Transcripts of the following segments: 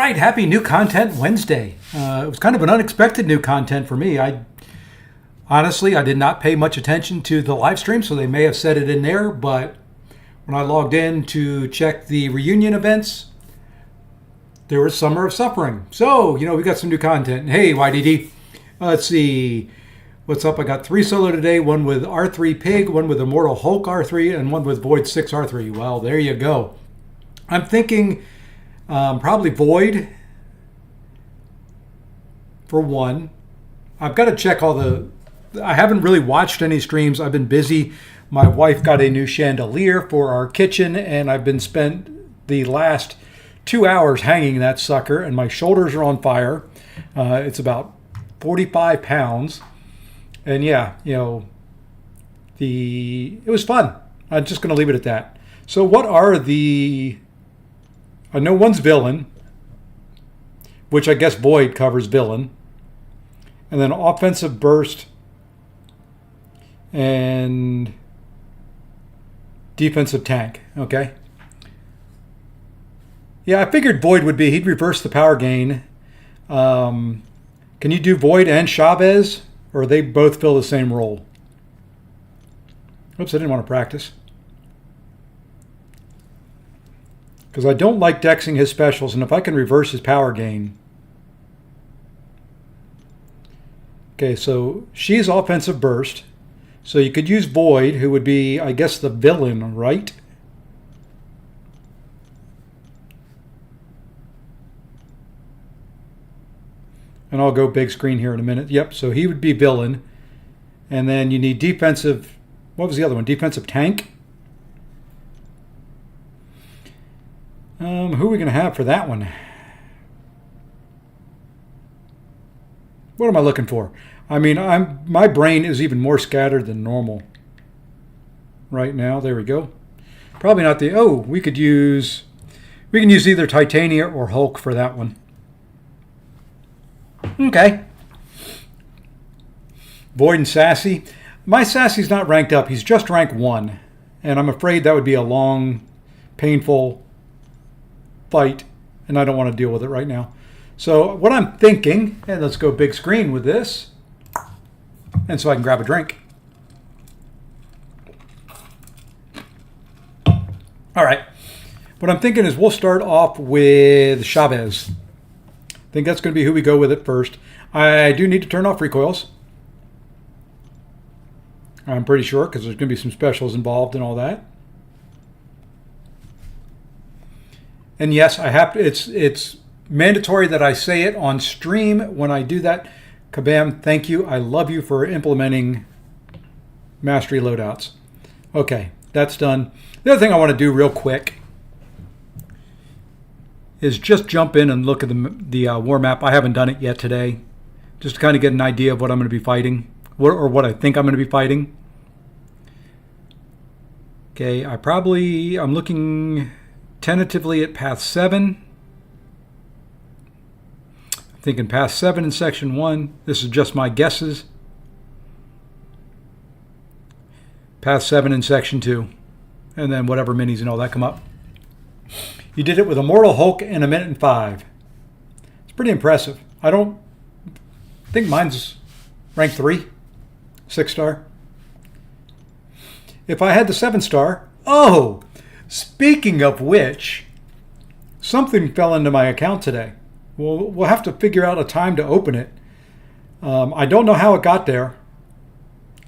right, happy New Content Wednesday. It was kind of an unexpected new content for me. Honestly, I did not pay much attention to the live stream, so they may have said it in there, but when I logged in to check the reunion events, there was Summer of Suffering. So, we got some new content. Hey, YDD. Let's see. What's up? I got 3 solo today, one with R3 Pig, one with Immortal Hulk R3, and one with Void 6 R3. Well, there you go. I'm thinking probably Void for one. I've got to check I haven't really watched any streams. I've been busy. My wife got a new chandelier for our kitchen, and I've been spent the last 2 hours hanging that sucker, and my shoulders are on fire. It's about 45 pounds. And yeah, it was fun. I'm just going to leave it at that. So what are I know one's villain, which I guess Void covers villain. And then offensive burst and defensive tank. Okay. Yeah, I figured Void would be. He'd reverse the power gain. Can you do Void and Chavez? Or they both fill the same role? Oops, I didn't want to practice. Because I don't like dexing his specials, and if I can reverse his power gain. Okay, so she's offensive burst. So you could use Void, who would be, I guess, the villain, right? And I'll go big screen here in a minute. Yep, so he would be villain. And then you need defensive, what was the other one? Defensive tank? Who are we going to have for that one? What am I looking for? I mean, my brain is even more scattered than normal right now. There we go. Probably not we can use either Titania or Hulk for that one. Okay. Void and Sassy. My Sassy's not ranked up. He's just rank 1. And I'm afraid that would be a long, painful fight. And I don't want to deal with it right now. So what I'm thinking, and let's go big screen with this. And so I can grab a drink. All right. What I'm thinking is we'll start off with Chavez. I think that's going to be who we go with at first. I do need to turn off recoils. I'm pretty sure, because there's going to be some specials involved and all that. And yes, I have to, it's mandatory that I say it on stream when I do that. Kabam, thank you. I love you for implementing mastery loadouts. Okay, that's done. The other thing I want to do real quick is just jump in and look at the war map. I haven't done it yet today, just to kind of get an idea of what I'm going to be fighting, or what I think I'm going to be fighting. Okay, I'm looking tentatively at Path 7. I'm thinking Path 7 in Section 1. This is just my guesses. Path 7 in Section 2. And then whatever minis and all that come up. You did it with Immortal Hulk in 1 minute and 5. It's pretty impressive. I think mine's rank 3, 6-star. If I had the 7-star, speaking of which, something fell into my account today. We'll have to figure out a time to open it. I don't know how it got there.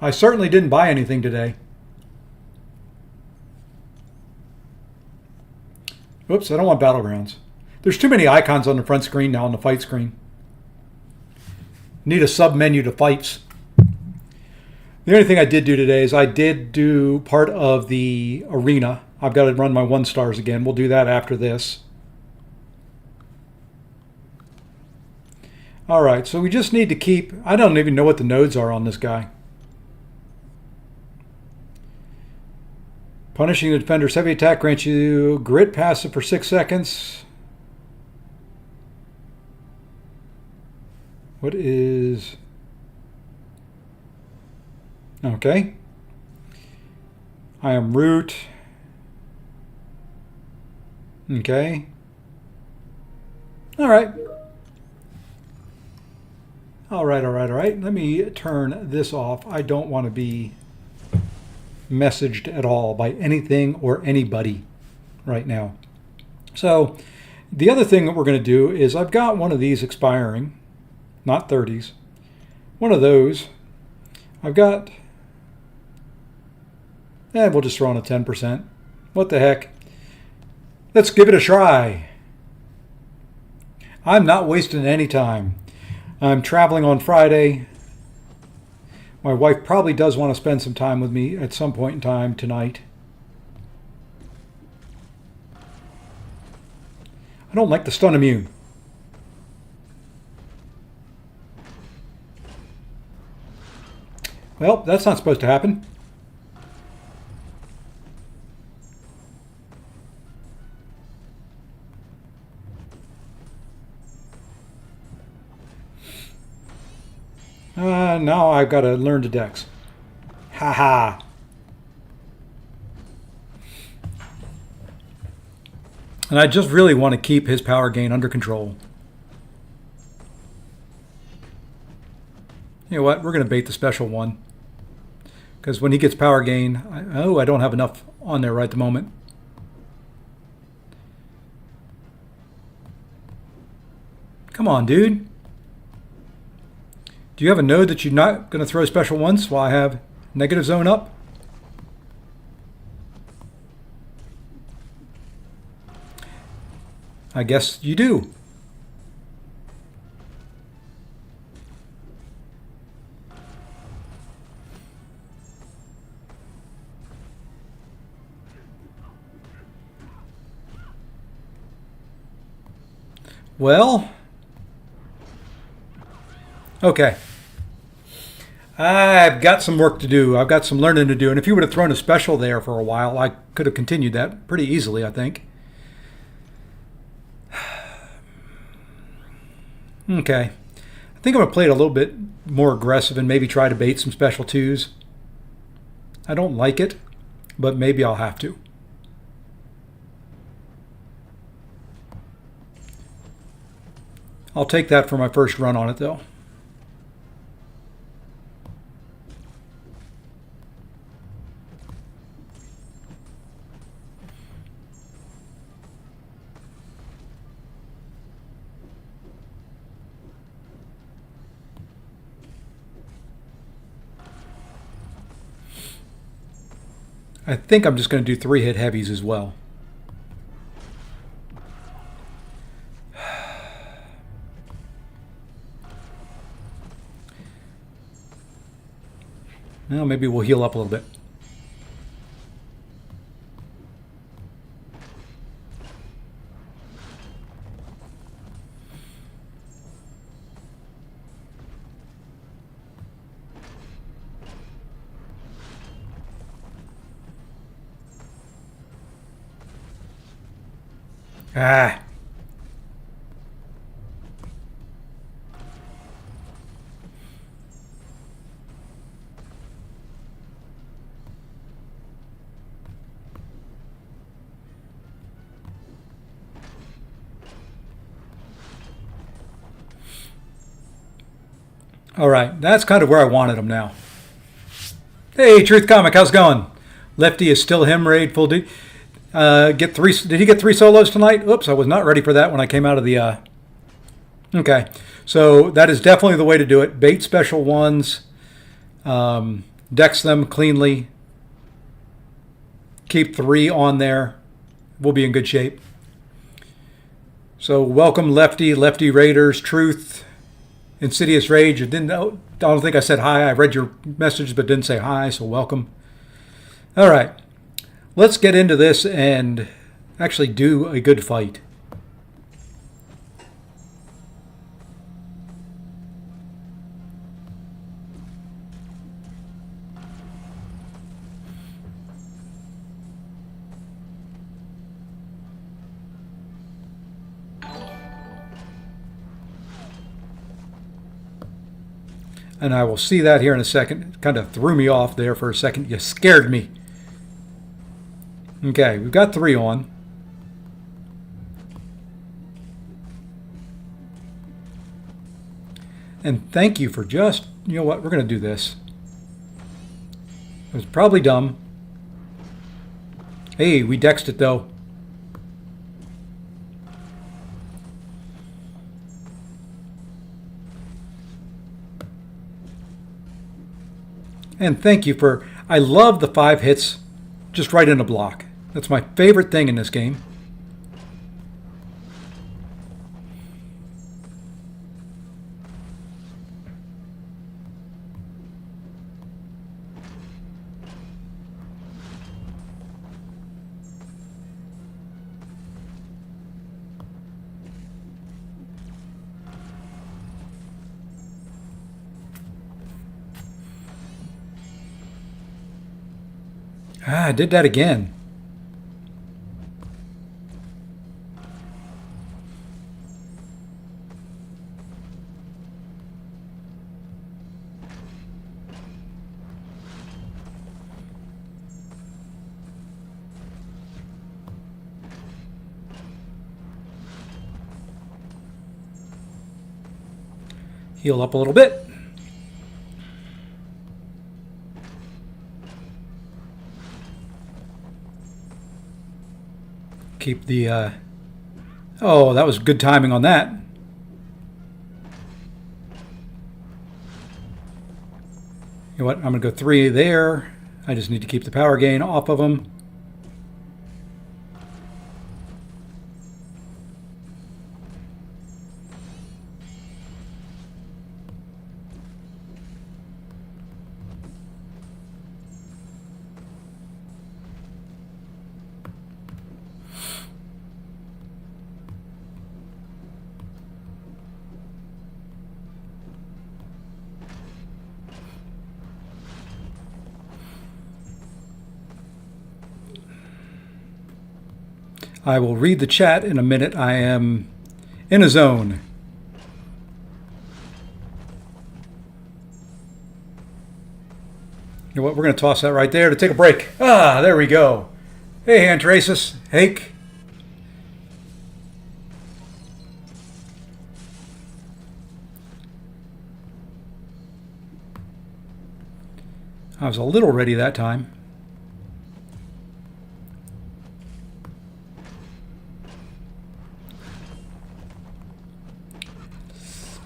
I certainly didn't buy anything today. Oops, I don't want Battlegrounds. There's too many icons on the front screen now on the fight screen. Need a sub-menu to fights. The only thing I did do today is I did do part of the arena. I've got to run my 1-stars again. We'll do that after this. All right, so we just need to keep... I don't even know what the nodes are on this guy. Punishing the defender's heavy attack grants you grit passive for 6 seconds. What is... Okay. I am root. Okay. All right. All right, all right, all right. Let me turn this off. I don't want to be messaged at all by anything or anybody right now. So the other thing that we're going to do is I've got one of these expiring, not 30s. One of those. I've got, we'll just throw on a 10%. What the heck? Let's give it a try. I'm not wasting any time. I'm traveling on Friday. My wife probably does want to spend some time with me at some point in time tonight. I don't like the stun immune. Well, that's not supposed to happen. Now I've got to learn to dex. Haha. And I just really want to keep his power gain under control. You know what? We're going to bait the special one. Because when he gets power gain, I don't have enough on there right at the moment. Come on, dude. Do you have a node that you're not going to throw special once while I have negative zone up? I guess you do. Well, okay. I've got some work to do. I've got some learning to do. And if you would have thrown a special there for a while, I could have continued that pretty easily, I think. Okay. I think I'm going to play it a little bit more aggressive and maybe try to bait some special twos. I don't like it, but maybe I'll have to. I'll take that for my first run on it, though. I think I'm just going to do 3-hit heavies as well. Well, maybe we'll heal up a little bit. Ah. All right, that's kind of where I wanted him now. Hey, Truth Comic, how's it going? Lefty is still him, raid full duty. Get 3? Did he get 3 solos tonight? Oops, I was not ready for that when I came out of the. Okay, so that is definitely the way to do it. Bait special ones, dex them cleanly. Keep 3 on there. We'll be in good shape. So welcome, Lefty Raiders, Truth, Insidious Rage. I don't think I said hi. I read your message but didn't say hi, so welcome. All right. Let's get into this and actually do a good fight. And I will see that here in a second. It kind of threw me off there for a second. You scared me. Okay, we've got 3 on. And thank you for just, you know what, we're going to do this. It was probably dumb. Hey, we dexed it though. And thank you for, I love the 5 hits just right in a block. That's my favorite thing in this game. Ah, I did that again. Heal up a little bit. Keep the, oh, that was good timing on that. You know what, I'm going to go 3 there. I just need to keep the power gain off of them. I will read the chat in a minute. I am in a zone. You know what? We're going to toss that right there to take a break. Ah, there we go. Hey, Antrasis. Hake. I was a little ready that time.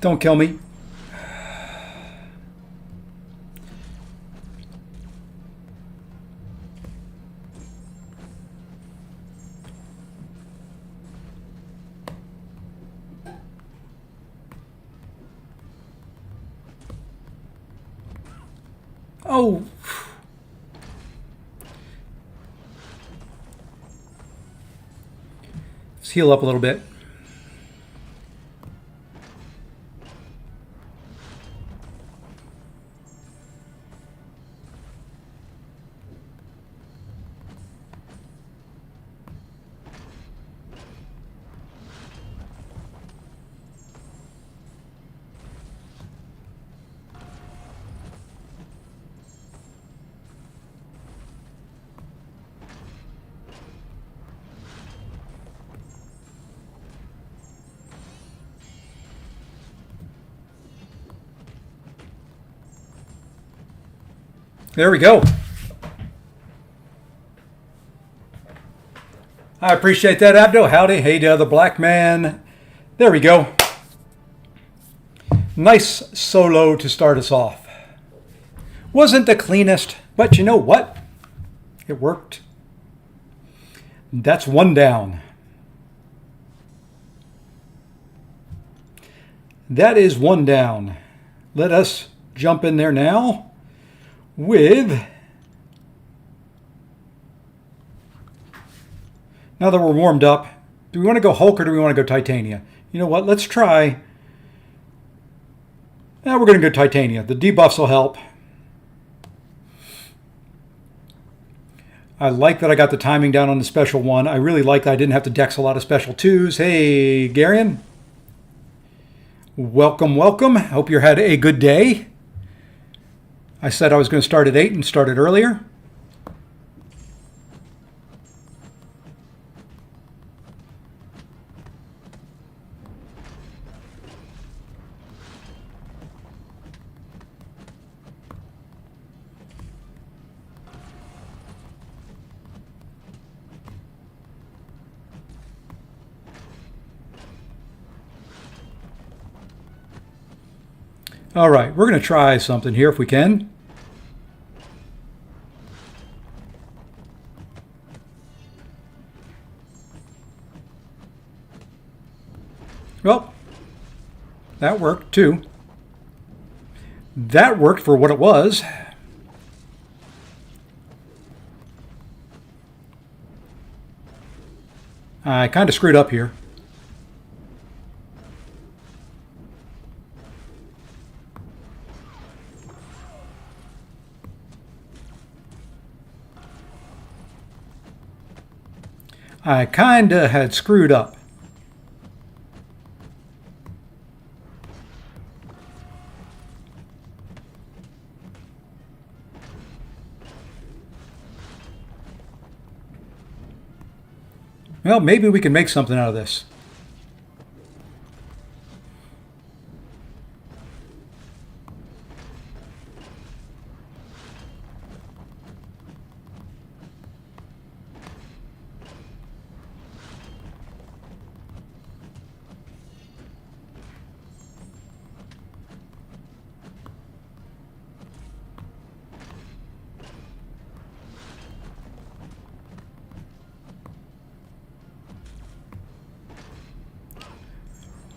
Don't kill me. Oh. Let's heal up a little bit. There we go. I appreciate that, Abdo. Howdy. Hey to the black man. There we go. Nice solo to start us off. Wasn't the cleanest, but you know what? It worked. That's 1 down. That is 1 down. Let us jump in there now with, now that we're warmed up, do we want to go Hulk or do we want to go Titania? You know what, let's try, now we're going to go Titania. The debuffs will help. I like that I got the timing down on the special 1. I really like that I didn't have to dex a lot of special 2s. Hey, Garion. Welcome, welcome. Hope you had a good day. I said I was going to start at 8 and started earlier. All right, we're going to try something here if we can. Well, that worked too. That worked for what it was. I kind of screwed up here. I kind of had screwed up. Well, maybe we can make something out of this.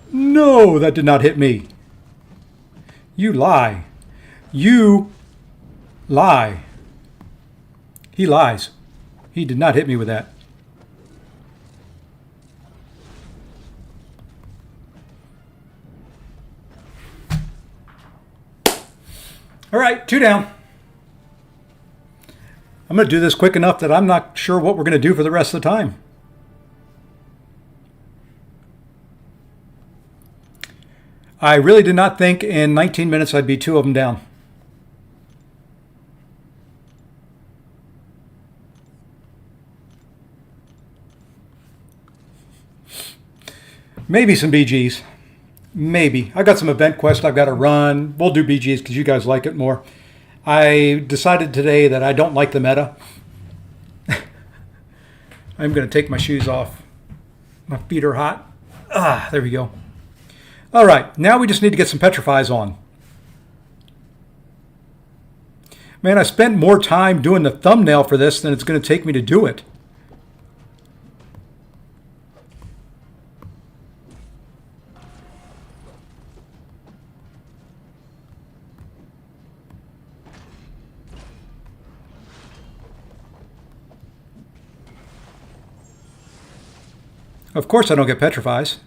No, that did not hit me. You lie. You lie. He lies. He did not hit me with that. All right, 2 down. I'm going to do this quick enough that I'm not sure what we're going to do for the rest of the time. I really did not think in 19 minutes I'd be 2 of them down. Maybe some BGs. Maybe. I got some event quests I've got to run. We'll do BGs because you guys like it more. I decided today that I don't like the meta. I'm going to take my shoes off. My feet are hot. There we go. All right, now we just need to get some petrifies on. Man, I spent more time doing the thumbnail for this than it's going to take me to do it. Of course I don't get petrifies.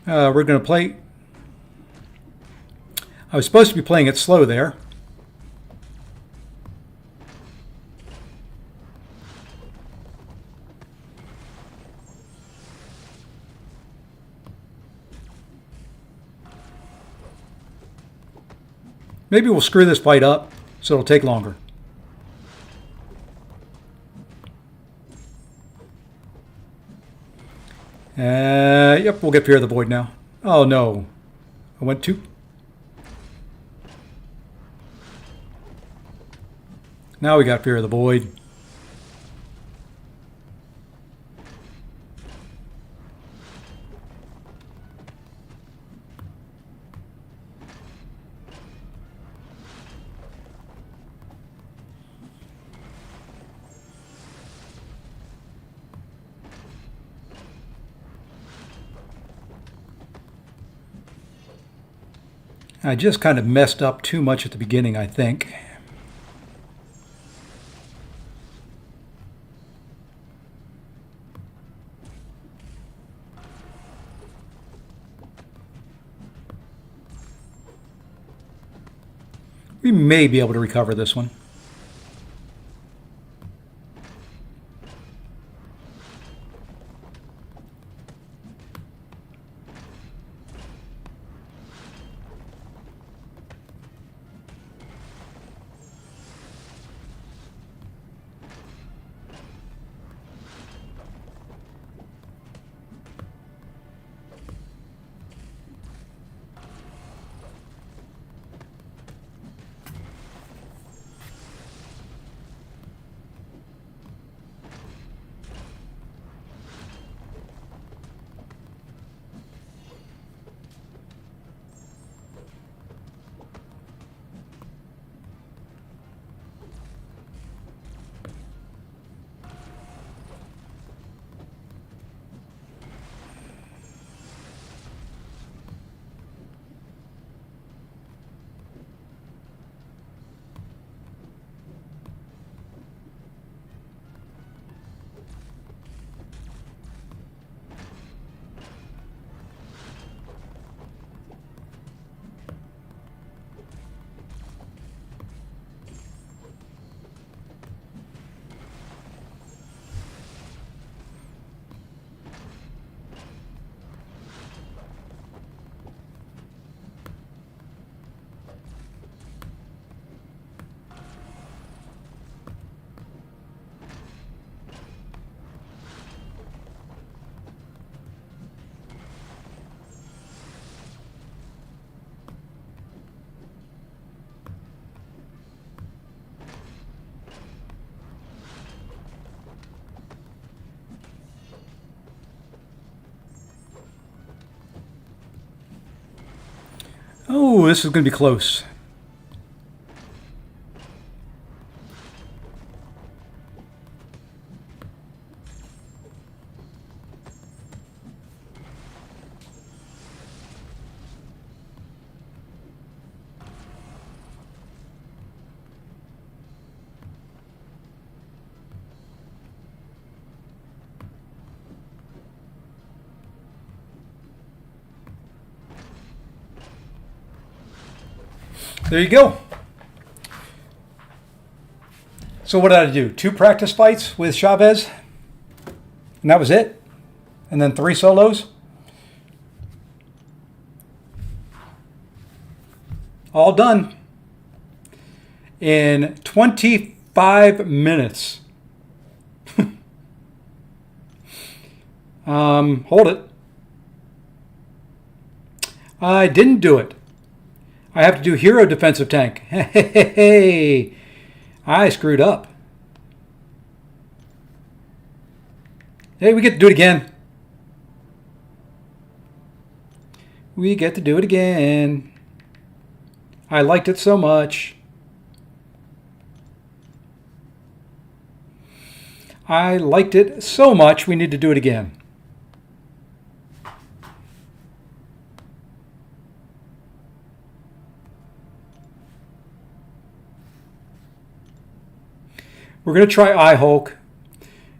We're going to play... I was supposed to be playing it slow there. Maybe we'll screw this fight up so it'll take longer. Yep, we'll get Fear of the Void now. Oh no, I went too... Now we got Fear of the Void. I just kind of messed up too much at the beginning, I think. We may be able to recover this one. Oh, this is going to be close. There you go. So what did I do? 2 practice fights with Chavez, and that was it. And then 3 solos. All done in 25 minutes. Hold it. I didn't do it. I have to do hero defensive tank. Hey, I screwed up. Hey, we get to do it again. We get to do it again. I liked it so much. I liked it so much, we need to do it again. We're going to try I-Hulk.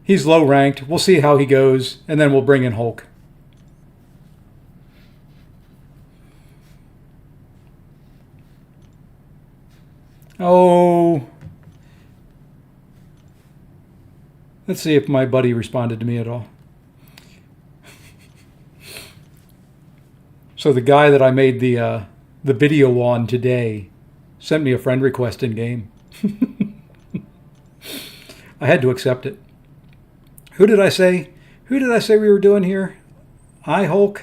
He's low ranked. We'll see how he goes, and then we'll bring in Hulk. Oh. Let's see if my buddy responded to me at all. So the guy that I made the video on today sent me a friend request in game. I had to accept it. Who did I say? Who did I say we were doing here? I-Hulk?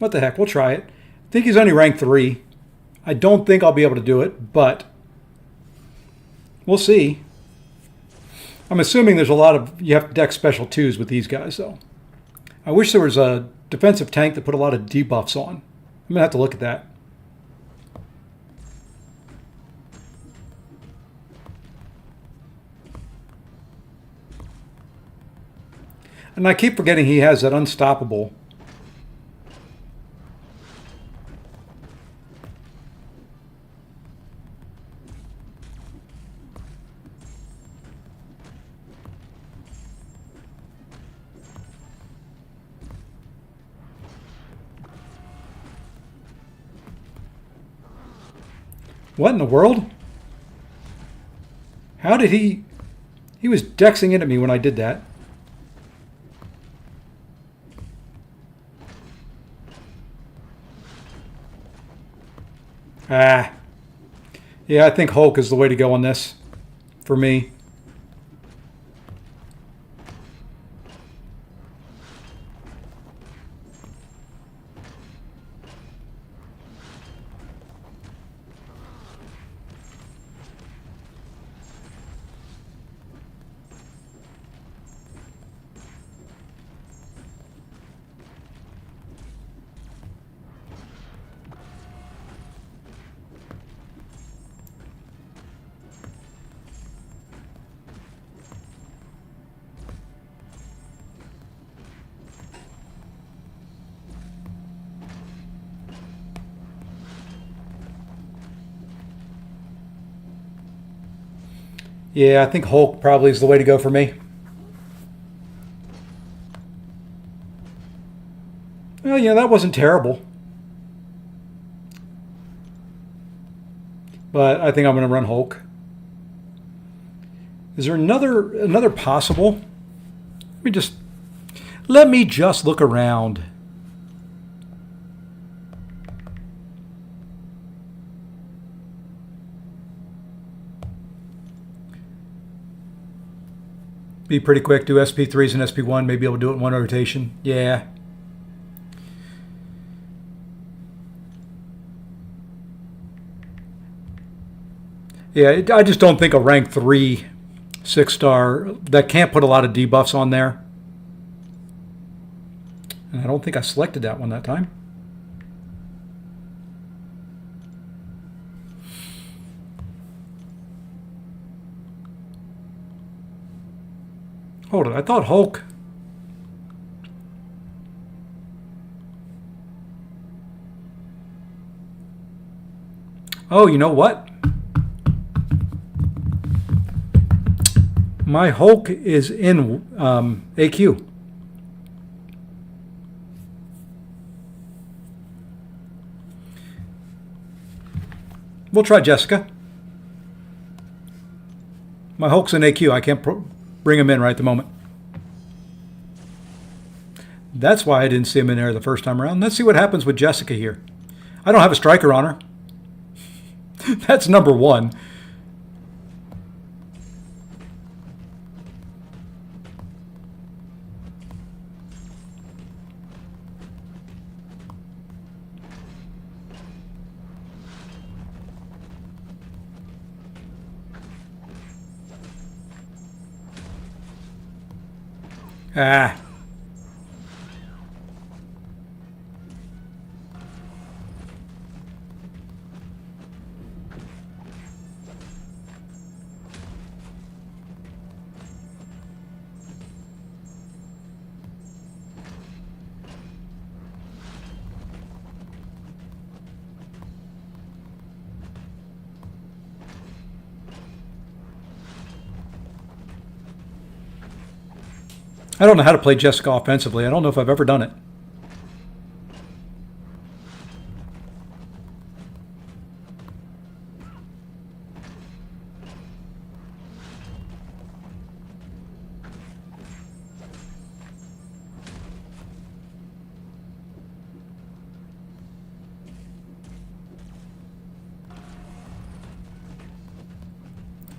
What the heck? We'll try it. I think he's only ranked 3. I don't think I'll be able to do it, but we'll see. I'm assuming there's a lot of, you have to deck special 2s with these guys, though. I wish there was a defensive tank that put a lot of debuffs on. I'm going to have to look at that. And I keep forgetting he has that unstoppable. What in the world? How did he... He was dexing into me when I did that. Ah. Yeah, I think Hulk is the way to go on this. For me. Yeah, I think Hulk probably is the way to go for me. Well, yeah, that wasn't terrible. But I think I'm going to run Hulk. Is there another possible? Let me just look around. Be pretty quick, do SP3s and SP1, maybe able to do it in one rotation. Yeah. Yeah, I just don't think a rank 3 6-star that can't put a lot of debuffs on there. And I don't think I selected that one that time. Hold it. I thought Hulk. Oh, you know what? My Hulk is in AQ. We'll try Jessica. My Hulk's in AQ. I can't bring him in right at the moment. That's why I didn't see him in there the first time around. Let's see what happens with Jessica here. I don't have a striker on her. That's number one. Ah. I don't know how to play Jessica offensively. I don't know if I've ever done it.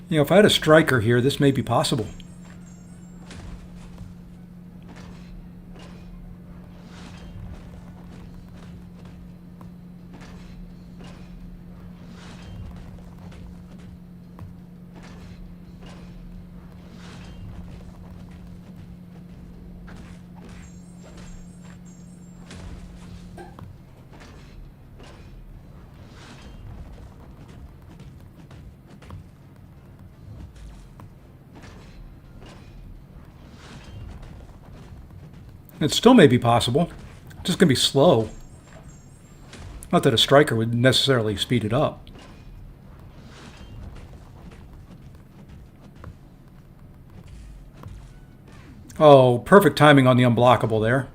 You know, if I had a striker here, this may be possible. It still may be possible. It's just going to be slow. Not that a striker would necessarily speed it up. Oh, perfect timing on the unblockable there.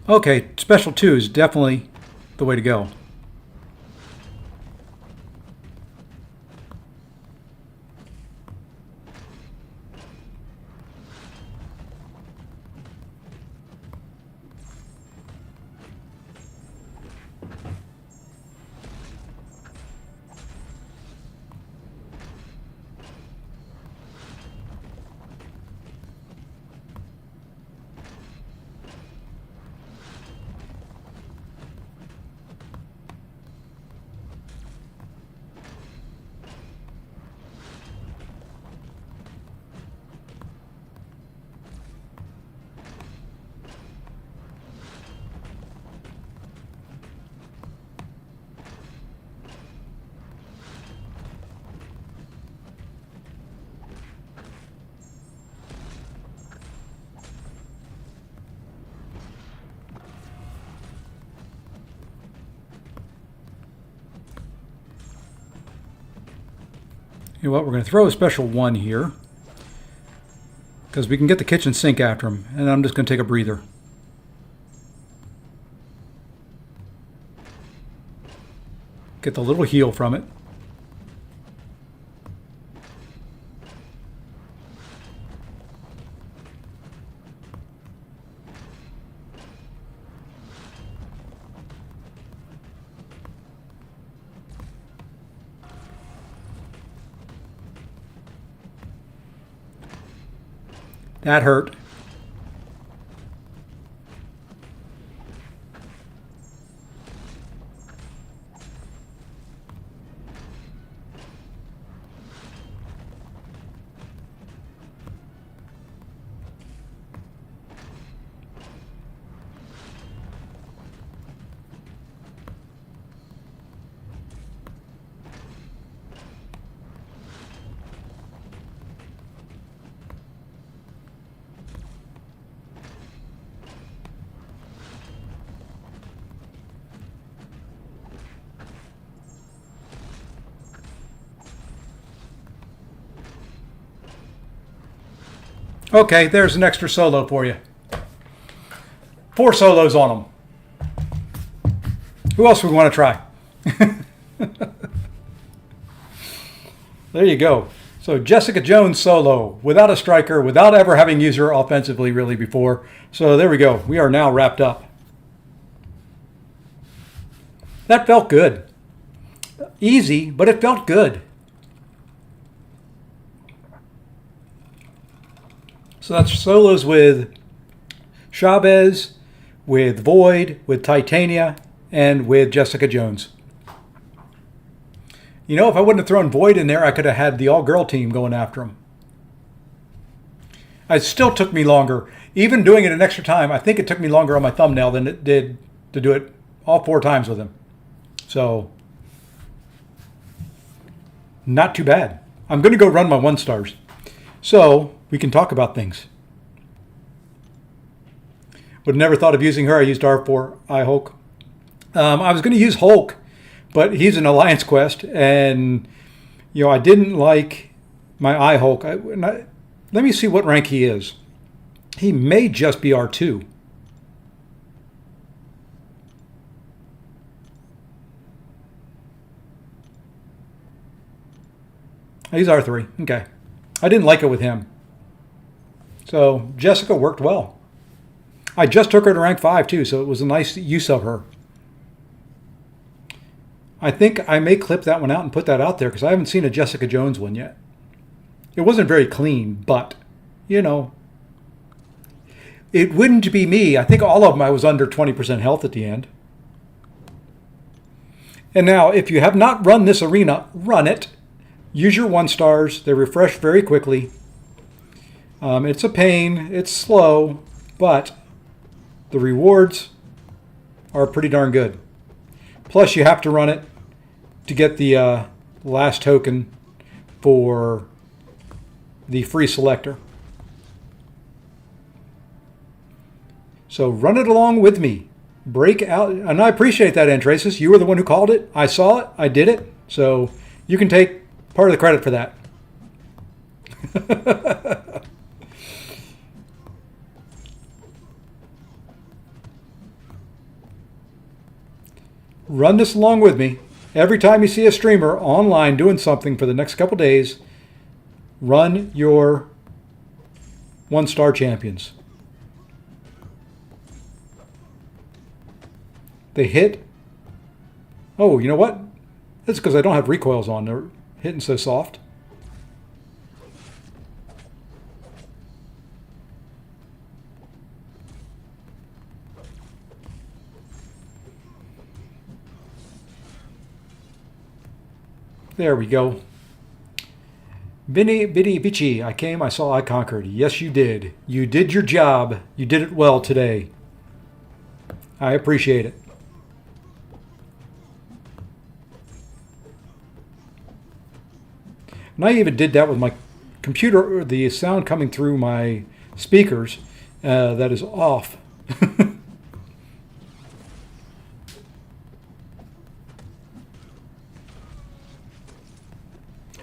Okay, special 2 is definitely the way to go. You know what, we're going to throw a special 1 here because we can get the kitchen sink after him, and I'm just going to take a breather. Get the little heal from it. That hurt. Okay, there's an extra solo for you. 4 solos on them. Who else we want to try? There you go. So Jessica Jones solo, without a striker, without ever having used her offensively really before. So there we go. We are now wrapped up. That felt good. Easy, but it felt good. So that's solos with Chavez, with Void, with Titania, and with Jessica Jones. You know, if I wouldn't have thrown Void in there, I could have had the all-girl team going after him. It still took me longer. Even doing it an extra time, I think it took me longer on my thumbnail than it did to do it all 4 times with him. So, not too bad. I'm going to go run my 1-stars. So, we can talk about things. Would have never thought of using her. I used R for iHulk. I was going to use Hulk, but he's an Alliance quest, and I didn't like my iHulk. Let me see what rank he is. He may just be R2. He's R3. Okay. I didn't like it with him. So Jessica worked well. I just took her to rank 5 too, so it was a nice use of her. I think I may clip that one out and put that out there because I haven't seen a Jessica Jones one yet. It wasn't very clean, but, it wouldn't be me. I think all of them I was under 20% health at the end. And now, if you have not run this arena, run it. Use your 1-stars. They refresh very quickly. It's a pain. It's slow, but the rewards are pretty darn good. Plus, you have to run it to get the last token for the free selector. So run it along with me. Break out. And I appreciate that, Antrasis. You were the one who called it. I saw it. I did it. So you can take part of the credit for that. Run this along with me. Every time you see a streamer online doing something for the next couple days, run your 1-star champions. They hit. Oh, you know what? That's because I don't have recoils on. They're hitting so soft. There we go. Vinny, Biddy, Bitchy, I came, I saw, I conquered. Yes, you did. You did your job. You did it well today. I appreciate it. And I even did that with my computer, the sound coming through my speakers, that is off.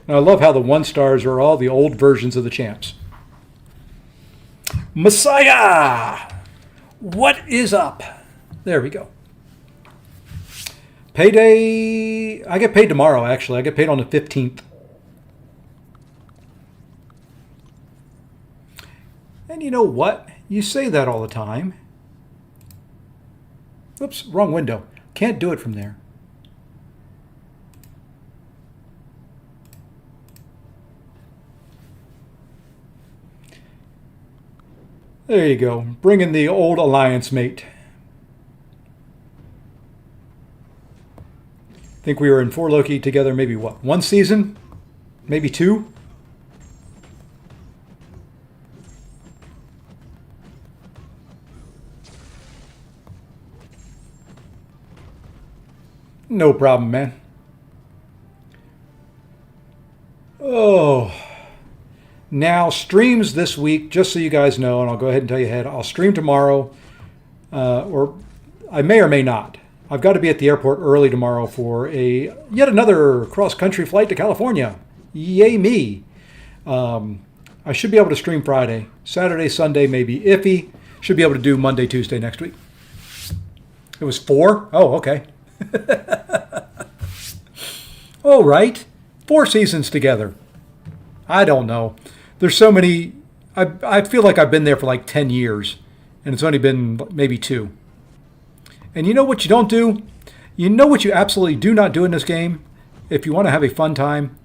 And I love how the 1-stars are all the old versions of the champs. Messiah! What is up? There we go. Payday. I get paid tomorrow, actually. I get paid on the 15th. And you know what? You say that all the time. Oops, wrong window. Can't do it from there. There you go. Bring in the old alliance mate. Think we were in 4 Loki together maybe what? 1 season? Maybe 2? No problem, man. Oh. Now, streams this week, just so you guys know, and I'll go ahead and tell you ahead, I'll stream tomorrow, or I may or may not. I've got to be at the airport early tomorrow for yet another cross-country flight to California. Yay me. I should be able to stream Friday. Saturday, Sunday may be iffy. Should be able to do Monday, Tuesday next week. It was 4? Oh, okay. All right. 4 seasons together. I don't know. There's so many. I feel like I've been there for like 10 years, and it's only been maybe 2. And you know what you don't do? You know what you absolutely do not do in this game? If you want to have a fun time,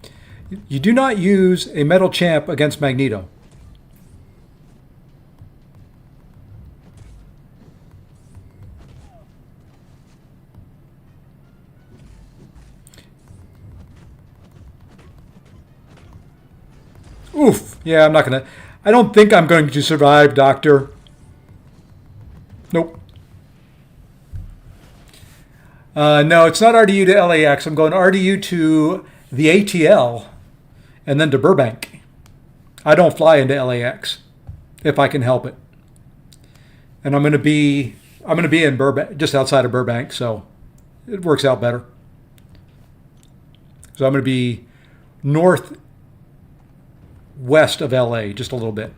you do not use a metal champ against Magneto. Oof. Yeah, I'm not going to. I don't think I'm going to survive, Doctor. Nope. No, it's not RDU to LAX. I'm going RDU to the ATL and then to Burbank. I don't fly into LAX if I can help it. And I'm going to be in Burbank, just outside of Burbank, so it works out better. So I'm going to be northwest of LA, just a little bit.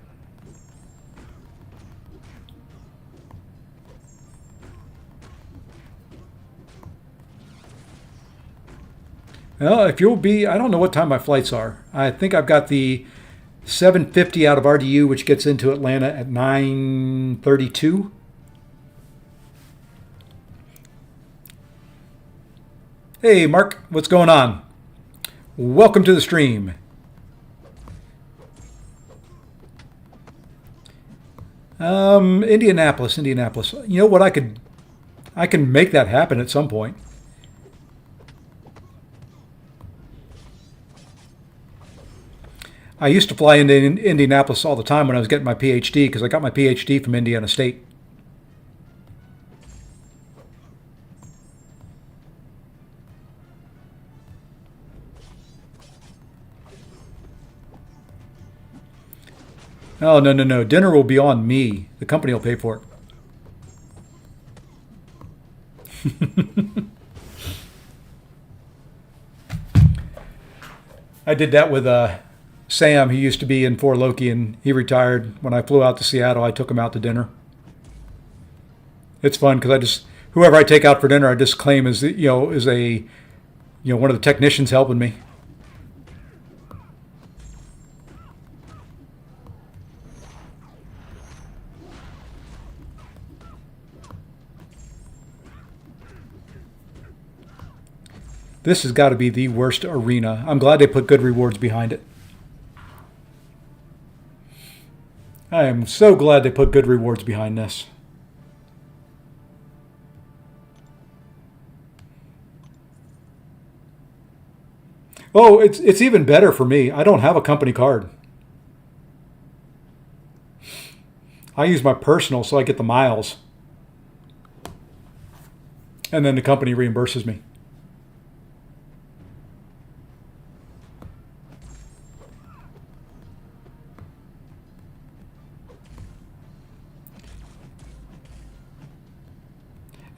Well, if you'll be, I don't know what time my flights are. I think I've got the 7:50 out of RDU, which gets into Atlanta at 9:32. Hey, Mark, what's going on? Welcome to the stream. Indianapolis. You know what? I can make that happen at some point. I used to fly into Indianapolis all the time when I was getting my PhD because I got my PhD from Indiana State. Oh, no. Dinner will be on me. The company will pay for it. I did that with Sam. He used to be in 4 Loki, and he retired. When I flew out to Seattle, I took him out to dinner. It's fun because whoever I take out for dinner, I just claim as one of the technicians helping me. This has got to be the worst arena. I'm glad they put good rewards behind it. I am so glad they put good rewards behind this. Oh, it's even better for me. I don't have a company card. I use my personal so I get the miles. And then the company reimburses me.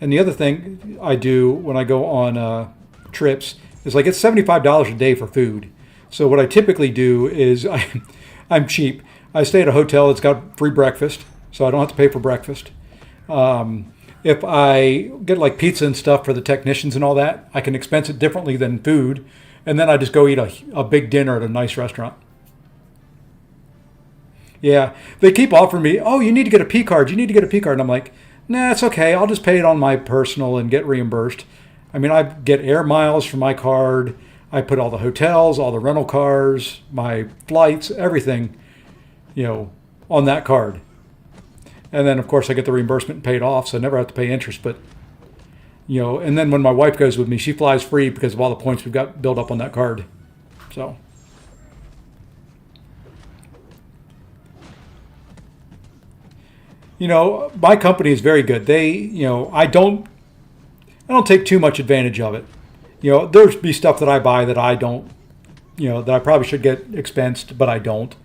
And the other thing I do when I go on trips is I get $75 a day for food. So what I typically do is I'm cheap. I stay at a hotel that's got free breakfast, so I don't have to pay for breakfast. If I get like pizza and stuff for the technicians and all that, I can expense it differently than food. And then I just go eat a big dinner at a nice restaurant. Yeah, they keep offering me, oh, you need to get a P card. You need to get a P card. And I'm like, nah, it's okay. I'll just pay it on my personal and get reimbursed. I mean, I get air miles from my card. I put all the hotels, all the rental cars, my flights, everything, on that card. And then, of course, I get the reimbursement and pay it off, so I never have to pay interest. But, and then when my wife goes with me, she flies free because of all the points we've got built up on that card. So, my company is very good. I don't take too much advantage of it. There's be stuff that I buy that I don't, that I probably should get expensed, but I don't.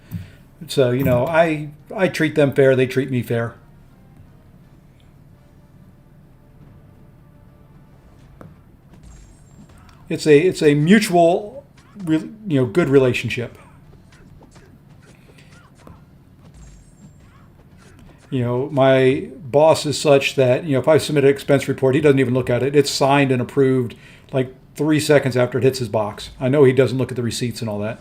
So, I treat them fair. They treat me fair. It's a mutual, good relationship. My boss is such that, if I submit an expense report, he doesn't even look at it. It's signed and approved like 3 seconds after it hits his box. I know he doesn't look at the receipts and all that.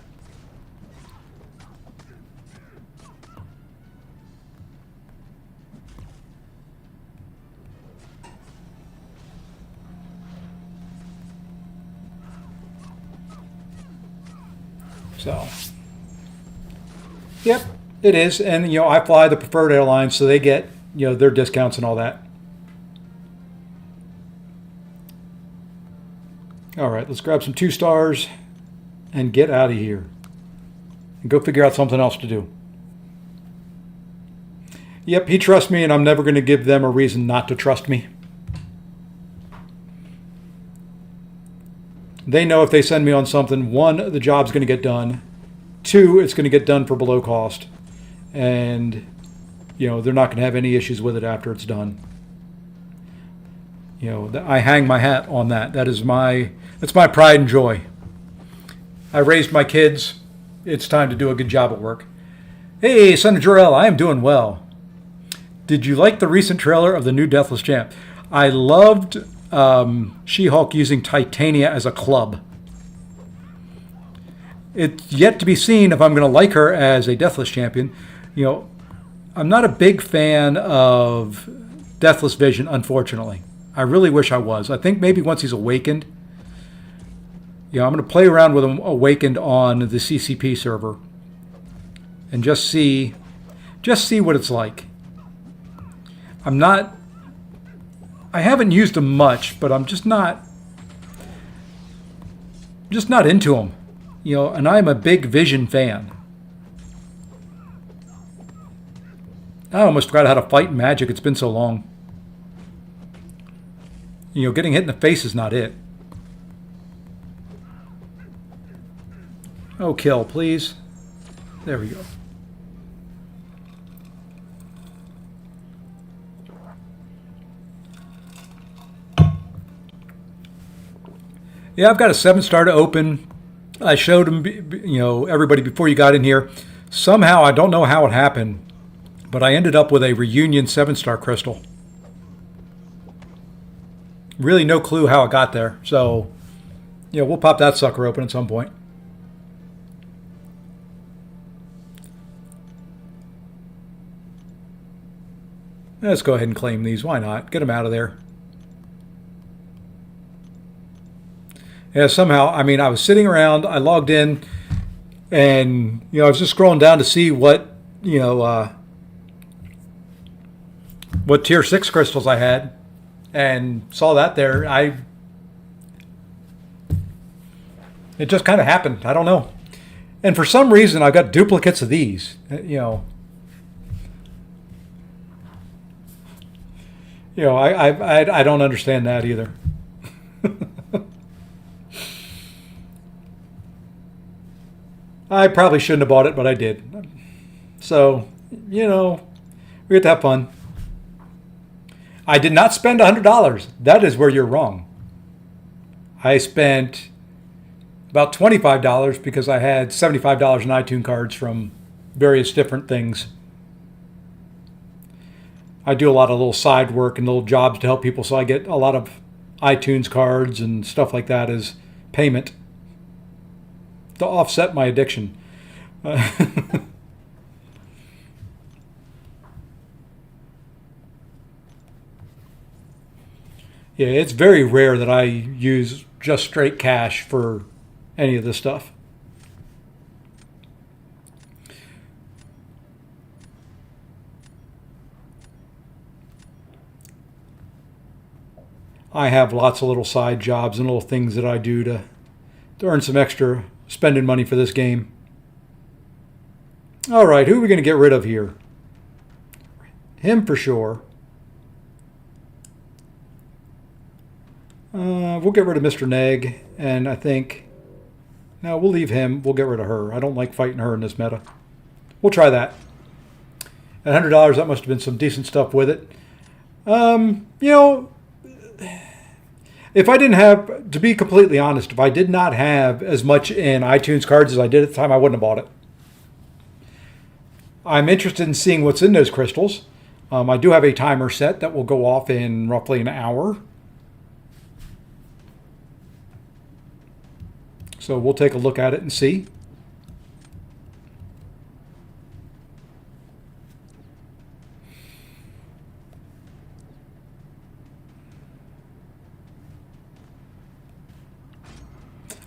So, yep, it is. And, I fly the preferred airlines, so they get, their discounts and all that. All right, let's grab some 2 stars and get out of here. And go figure out something else to do. Yep, he trusts me, and I'm never going to give them a reason not to trust me. They know if they send me on something, 1, the job's going to get done. 2, it's going to get done for below cost. And, they're not going to have any issues with it after it's done. I hang my hat on that. That's my pride and joy. I raised my kids. It's time to do a good job at work. Hey, Son of Jor-El, I am doing well. Did you like the recent trailer of the new Deathless Champ? I loved She-Hulk using Titania as a club. It's yet to be seen if I'm going to like her as a Deathless champion. I'm not a big fan of Deathless Vision, unfortunately. I really wish I was. I think maybe once he's awakened, I'm going to play around with him awakened on the CCP server and just see what it's like. I haven't used him much, but I'm just not into him. And I'm a big Vision fan. I almost forgot how to fight in Magic. It's been so long. Getting hit in the face is not it. Oh, kill, please. There we go. Yeah, I've got a 7-star to open. I showed him, everybody before you got in here. Somehow, I don't know how it happened, but I ended up with a Reunion 7-star crystal. Really no clue how it got there. So, we'll pop that sucker open at some point. Let's go ahead and claim these. Why not? Get them out of there. Yeah, somehow, I was sitting around, I logged in, and, I was just scrolling down to see what tier 6 crystals I had, and saw that there. It just kind of happened. I don't know. And for some reason, I've got duplicates of these, I don't understand that either. I probably shouldn't have bought it, but I did. So, we get to have fun. I did not spend $100. That is where you're wrong. I spent about $25 because I had $75 in iTunes cards from various different things. I do a lot of little side work and little jobs to help people, so I get a lot of iTunes cards and stuff like that as payment to offset my addiction. Yeah, it's very rare that I use just straight cash for any of this stuff. I have lots of little side jobs and little things that I do to earn some extra spending money for this game. All right, who are we going to get rid of here? Him for sure. We'll get rid of Mr. Neg, and I think... No, we'll leave him. We'll get rid of her. I don't like fighting her in this meta. We'll try that. At $100, that must have been some decent stuff with it. You know, if I didn't have, to be completely honest, if I did not have as much in iTunes cards as I did at the time, I wouldn't have bought it. I'm interested in seeing what's in those crystals. I do have a timer set that will go off in roughly an hour. So we'll take a look at it and see.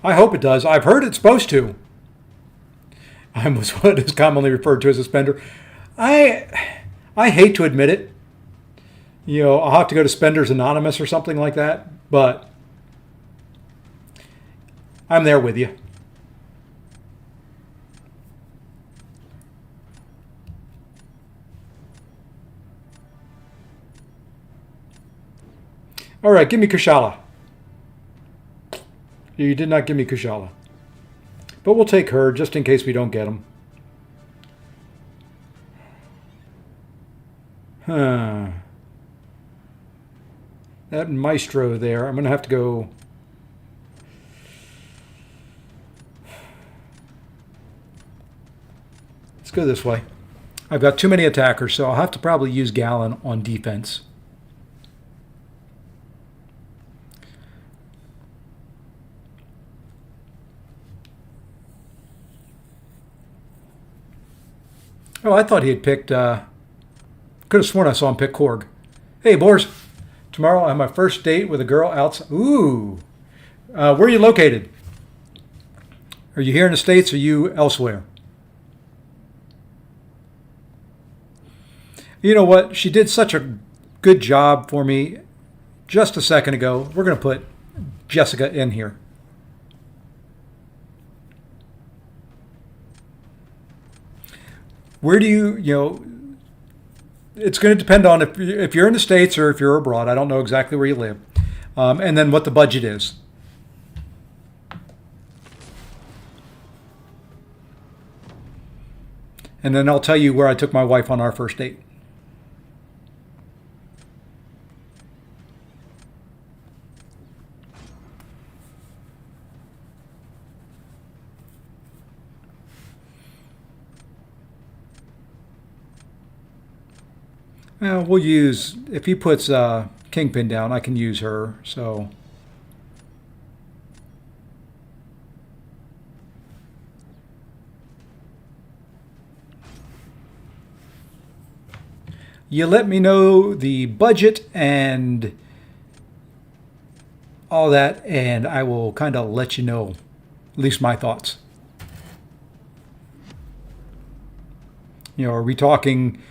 I hope it does. I've heard it's supposed to. I was what is commonly referred to as a spender. I hate to admit it. You know, I'll have to go to Spenders Anonymous or something like that, but I'm there with you. All right, give me Kushala. You did not give me Kushala. But we'll take her just in case we don't get him. That Maestro there, I'm going to have to go... Let's go this way. I've got too many attackers, so I'll have to probably use Gallon on defense. Oh, I thought he had picked... could have sworn I saw him pick Korg. Hey, Boars. Tomorrow I have my first date with a girl outside. Ooh. Where are you located? Are you here in the States or are you elsewhere? You know what? She did such a good job for me just a second ago. We're going to put Jessica in here. Where do you, it's going to depend on if you're in the States or if you're abroad. I don't know exactly where you live. And then what the budget is. And then I'll tell you where I took my wife on our first date. Well, we'll use, if he puts Kingpin down, I can use her, so. You let me know the budget and all that, and I will kind of let you know, at least my thoughts. You know, are we talking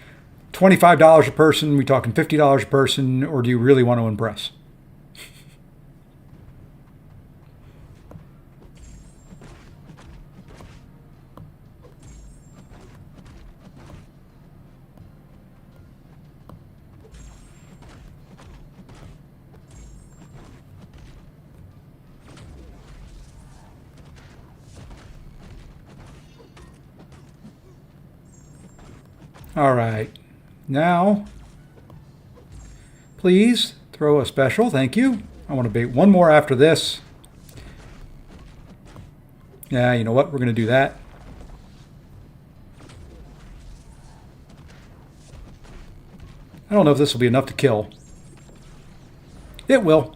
$25 a person? Are we talking $50 a person? Or do you really want to impress? All right. Now, please throw a special. Thank you. I want to bait one more after this. Yeah, you know what? We're going to do that. I don't know if this will be enough to kill. It will.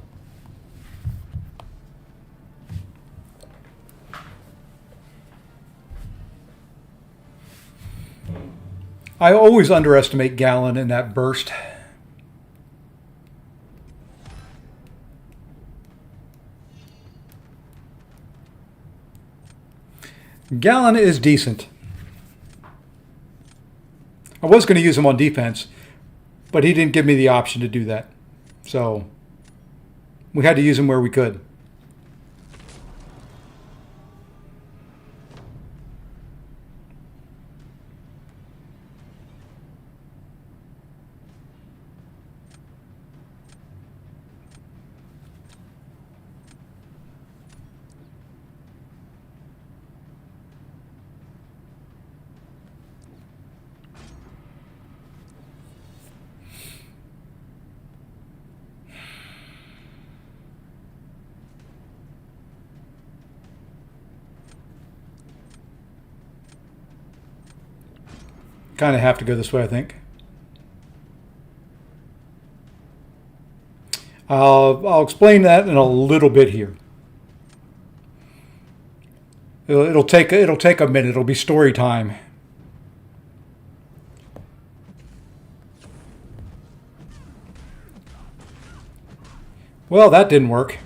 I always underestimate Gallon in that burst. Gallon is decent. I was going to use him on defense, but he didn't give me the option to do that. So We had to use them where we could. Kind of have to go this way, I think. I'll explain that in a little bit here. It'll take a minute. It'll be story time. Well, that didn't work.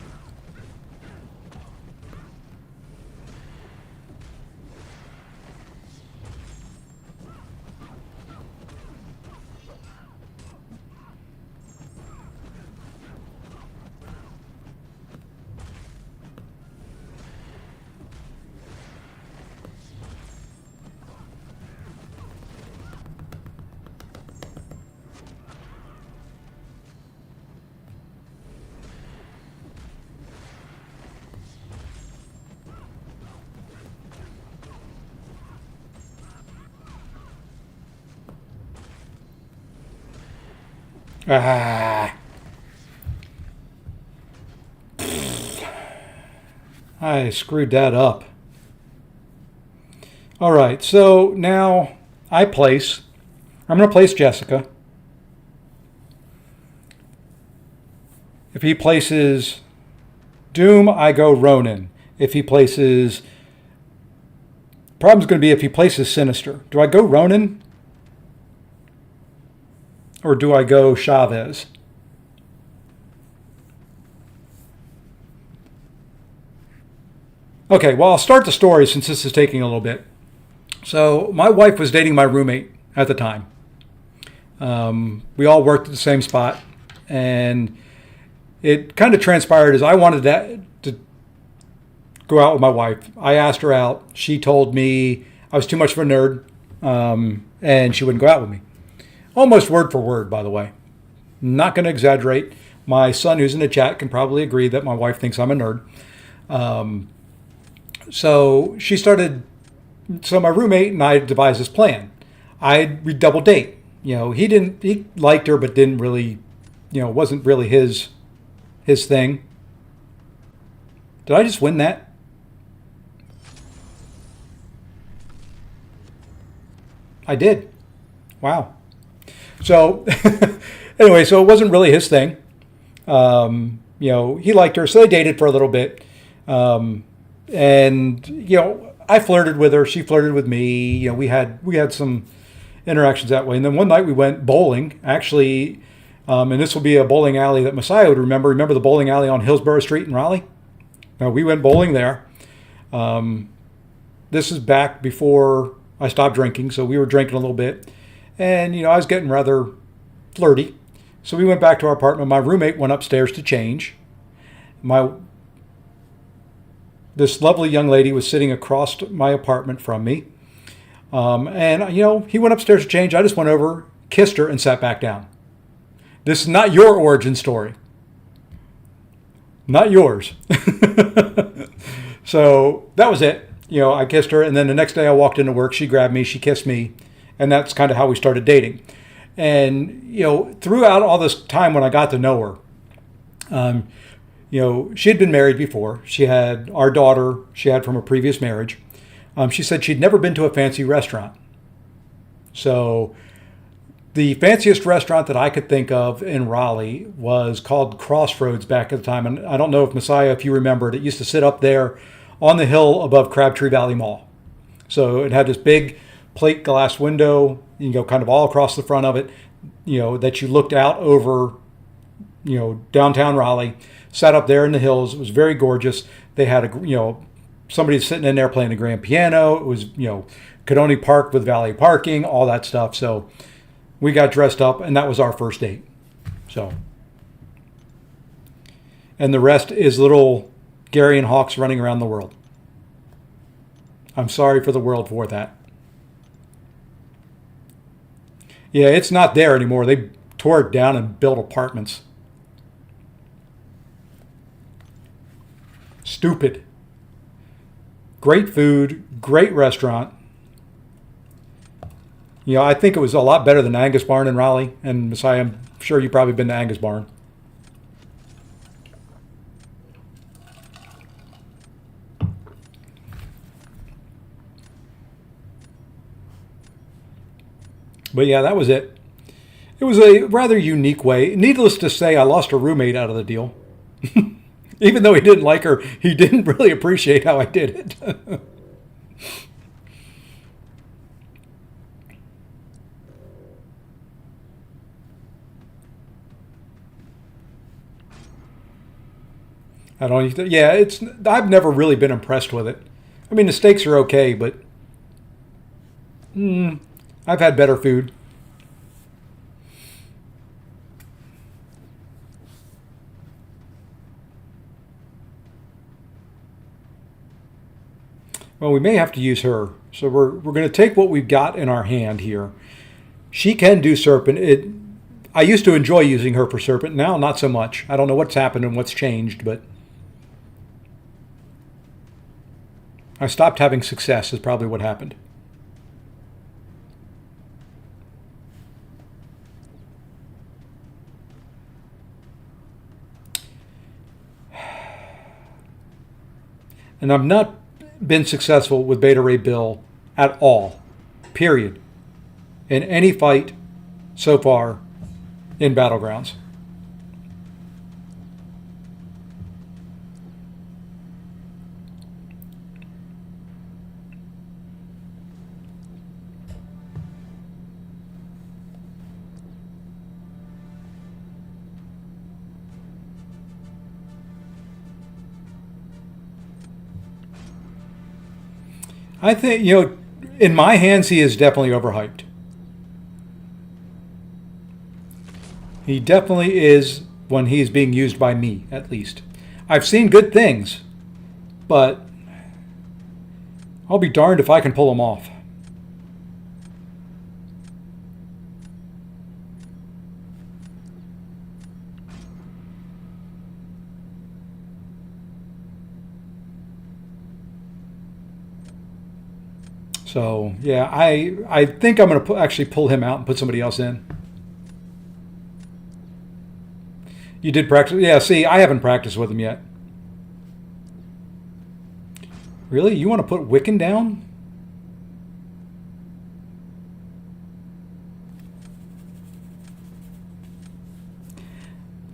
Ah. I screwed that up. All right, so now I'm going to place Jessica. If he places Doom, I go Ronin. If he places... Problem's going to be if he places Sinister. Do I go Ronin? Or do I go Chavez? Okay, well, I'll start the story since this is taking a little bit. So my wife was dating my roommate at the time. We all worked at the same spot. And it kind of transpired as I wanted to go out with my wife. I asked her out. She told me I was too much of a nerd, and she wouldn't go out with me. Almost word for word, by the way. Not going to exaggerate. My son, who's in the chat, can probably agree that my wife thinks I'm a nerd. So my roommate and I devised this plan. We double date. He liked her, but didn't really, wasn't really his thing. Did I just win that? I did. Wow. So anyway, so it wasn't really his thing. He liked her, so they dated for a little bit. And I flirted with her, she flirted with me. We had some interactions that way. And then one night we went bowling, actually, and this will be a bowling alley that Messiah would remember. Remember the bowling alley on Hillsborough Street in Raleigh? Now, we went bowling there. This is back before I stopped drinking, so we were drinking a little bit. And, I was getting rather flirty. So we went back to our apartment. My roommate went upstairs to change. This lovely young lady was sitting across my apartment from me. And, he went upstairs to change. I just went over, kissed her, and sat back down. This is not your origin story. Not yours. So that was it. I kissed her. And then the next day I walked into work. She grabbed me. She kissed me. And that's kind of how we started dating. And, throughout all this time when I got to know her, she had been married before. She had our daughter she had from a previous marriage. She said she'd never been to a fancy restaurant. So the fanciest restaurant that I could think of in Raleigh was called Crossroads back at the time. And I don't know if Messiah, if you remember it, it used to sit up there on the hill above Crabtree Valley Mall. So it had this big plate glass window, kind of all across the front of it, that you looked out over, downtown Raleigh, sat up there in the hills. It was very gorgeous. They had somebody sitting in there playing the grand piano. It was, could only park with valet parking, all that stuff. So we got dressed up and that was our first date. So and the rest is little Gary and Hawks running around the world. I'm sorry for the world for that. Yeah, it's not there anymore. They tore it down and built apartments. Stupid. Great food, great restaurant. You know, I think it was a lot better than Angus Barn in Raleigh. And Messiah, I'm sure you've probably been to Angus Barn. But yeah, that was it. It was a rather unique way. Needless to say, I lost a roommate out of the deal. Even though he didn't like her, he didn't really appreciate how I did it. I don't. Yeah, it's. I've never really been impressed with it. I mean, the steaks are okay, but I've had better food. Well, we may have to use her. So we're going to take what we've got in our hand here. She can do serpent. I used to enjoy using her for serpent. Now, not so much. I don't know what's happened and what's changed, but I stopped having success is probably what happened. And I've not been successful with Beta Ray Bill at all, period, in any fight so far in Battlegrounds. I think, in my hands, he is definitely overhyped. He definitely is when he's being used by me, at least. I've seen good things, but I'll be darned if I can pull him off. So, yeah, I think I'm going to actually pull him out and put somebody else in. You did practice? Yeah, see, I haven't practiced with him yet. Really? You want to put Wiccan down?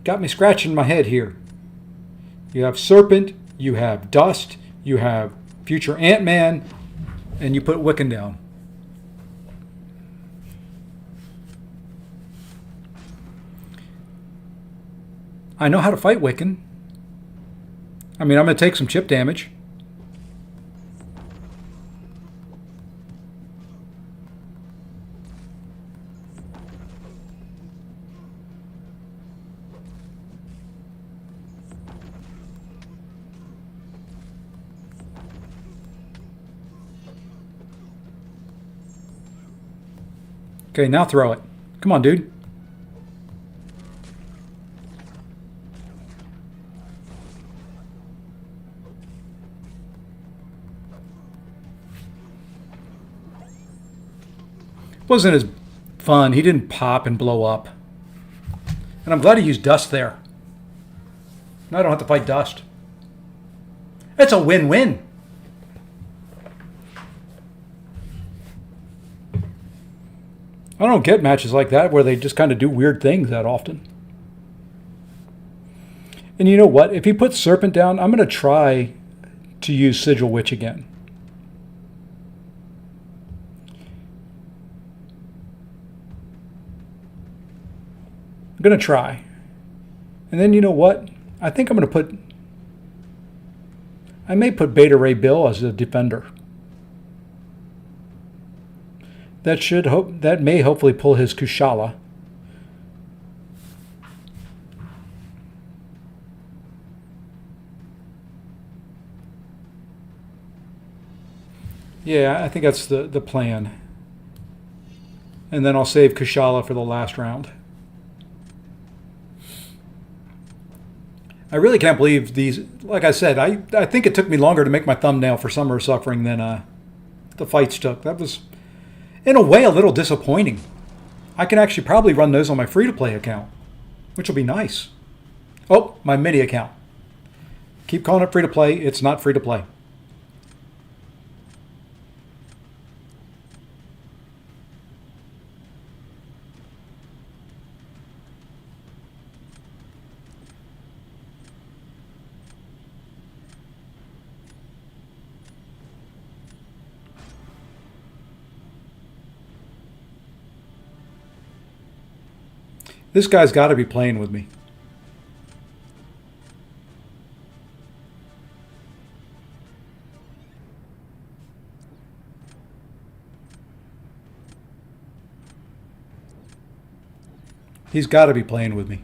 Got me scratching my head here. You have Serpent, you have Dust, you have Future Ant-Man, and you put Wiccan down. I know how to fight Wiccan. I mean, I'm going to take some chip damage. Okay, now throw it. Come on, dude. Wasn't as fun. He didn't pop and blow up. And I'm glad he used Dust there. Now I don't have to fight Dust. It's a win-win. I don't get matches like that where they just kind of do weird things that often. And you know what? If he puts Serpent down, I'm going to try to use Sigil Witch again. I'm going to try. And then you know what? I think I'm going to put... I may put Beta Ray Bill as a defender. That may hopefully pull his Kushala. Yeah, I think that's the plan. And then I'll save Kushala for the last round. I really can't believe these. Like I said, I think it took me longer to make my thumbnail for Summer of Suffering than the fights took. That was, in a way, a little disappointing. I can actually probably run those on my free-to-play account, which will be nice. Oh, my mini account. Keep calling it free-to-play. It's not free-to-play. This guy's got to be playing with me. He's got to be playing with me.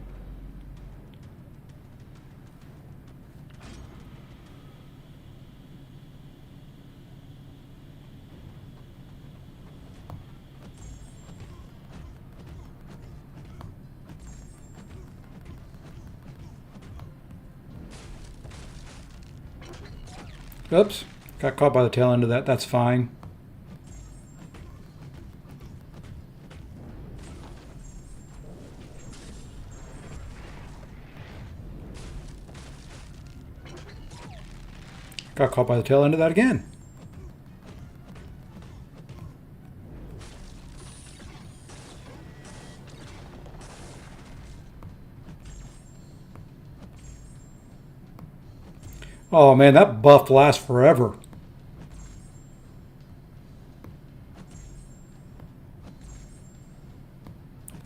Oops, got caught by the tail end of that. That's fine. Got caught by the tail end of that again. Oh man, that buff lasts forever.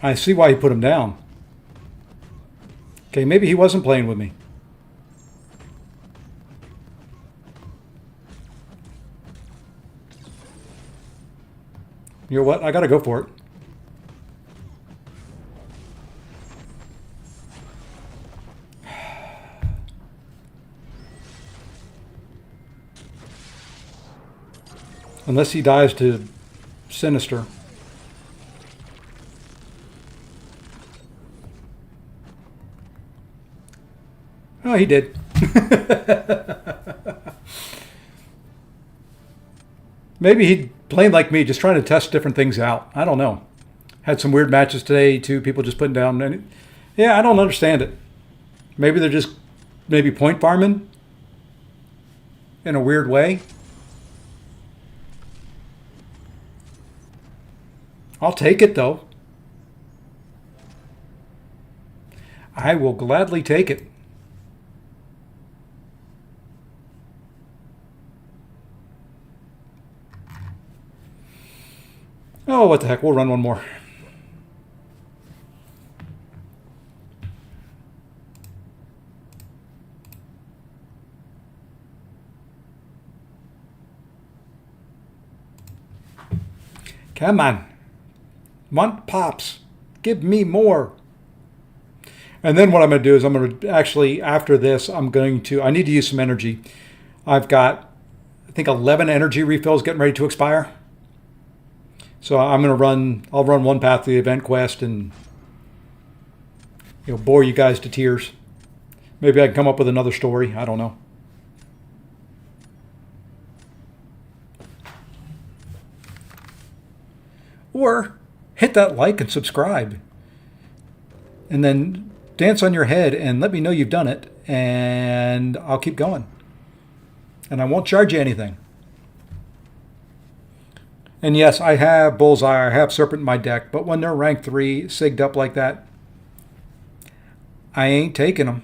I see why he put him down. Okay, maybe he wasn't playing with me. You know what? I gotta go for it. Unless he dies to Sinister. Oh, he did. Maybe he played like me, just trying to test different things out. I don't know. Had some weird matches today, too. People just putting down. Yeah, I don't understand it. Maybe they're just point farming in a weird way. I'll take it, though. I will gladly take it. Oh, what the heck. We'll run one more. Come on. Want pops. Give me more. And then what I'm going to do is I'm going to actually, after this, I need to use some energy. I've got, I think, 11 energy refills getting ready to expire. So I'll run one path to the event quest and bore you guys to tears. Maybe I can come up with another story. I don't know. Or hit that like and subscribe. And then dance on your head and let me know you've done it. And I'll keep going. And I won't charge you anything. And yes, I have Bullseye, I have Serpent in my deck. But when they're rank 3, sigged up like that, I ain't taking them.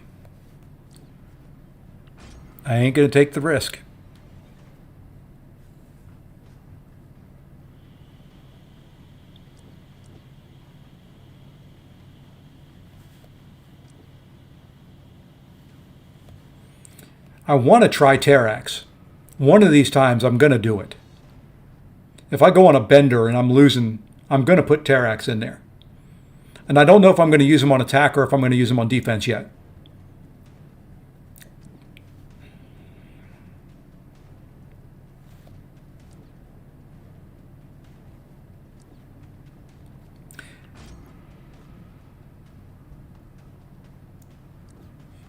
I ain't going to take the risk. I want to try Terrax. One of these times I'm going to do it. If I go on a bender and I'm losing, I'm going to put Terrax in there. And I don't know if I'm going to use him on attack or if I'm going to use him on defense yet.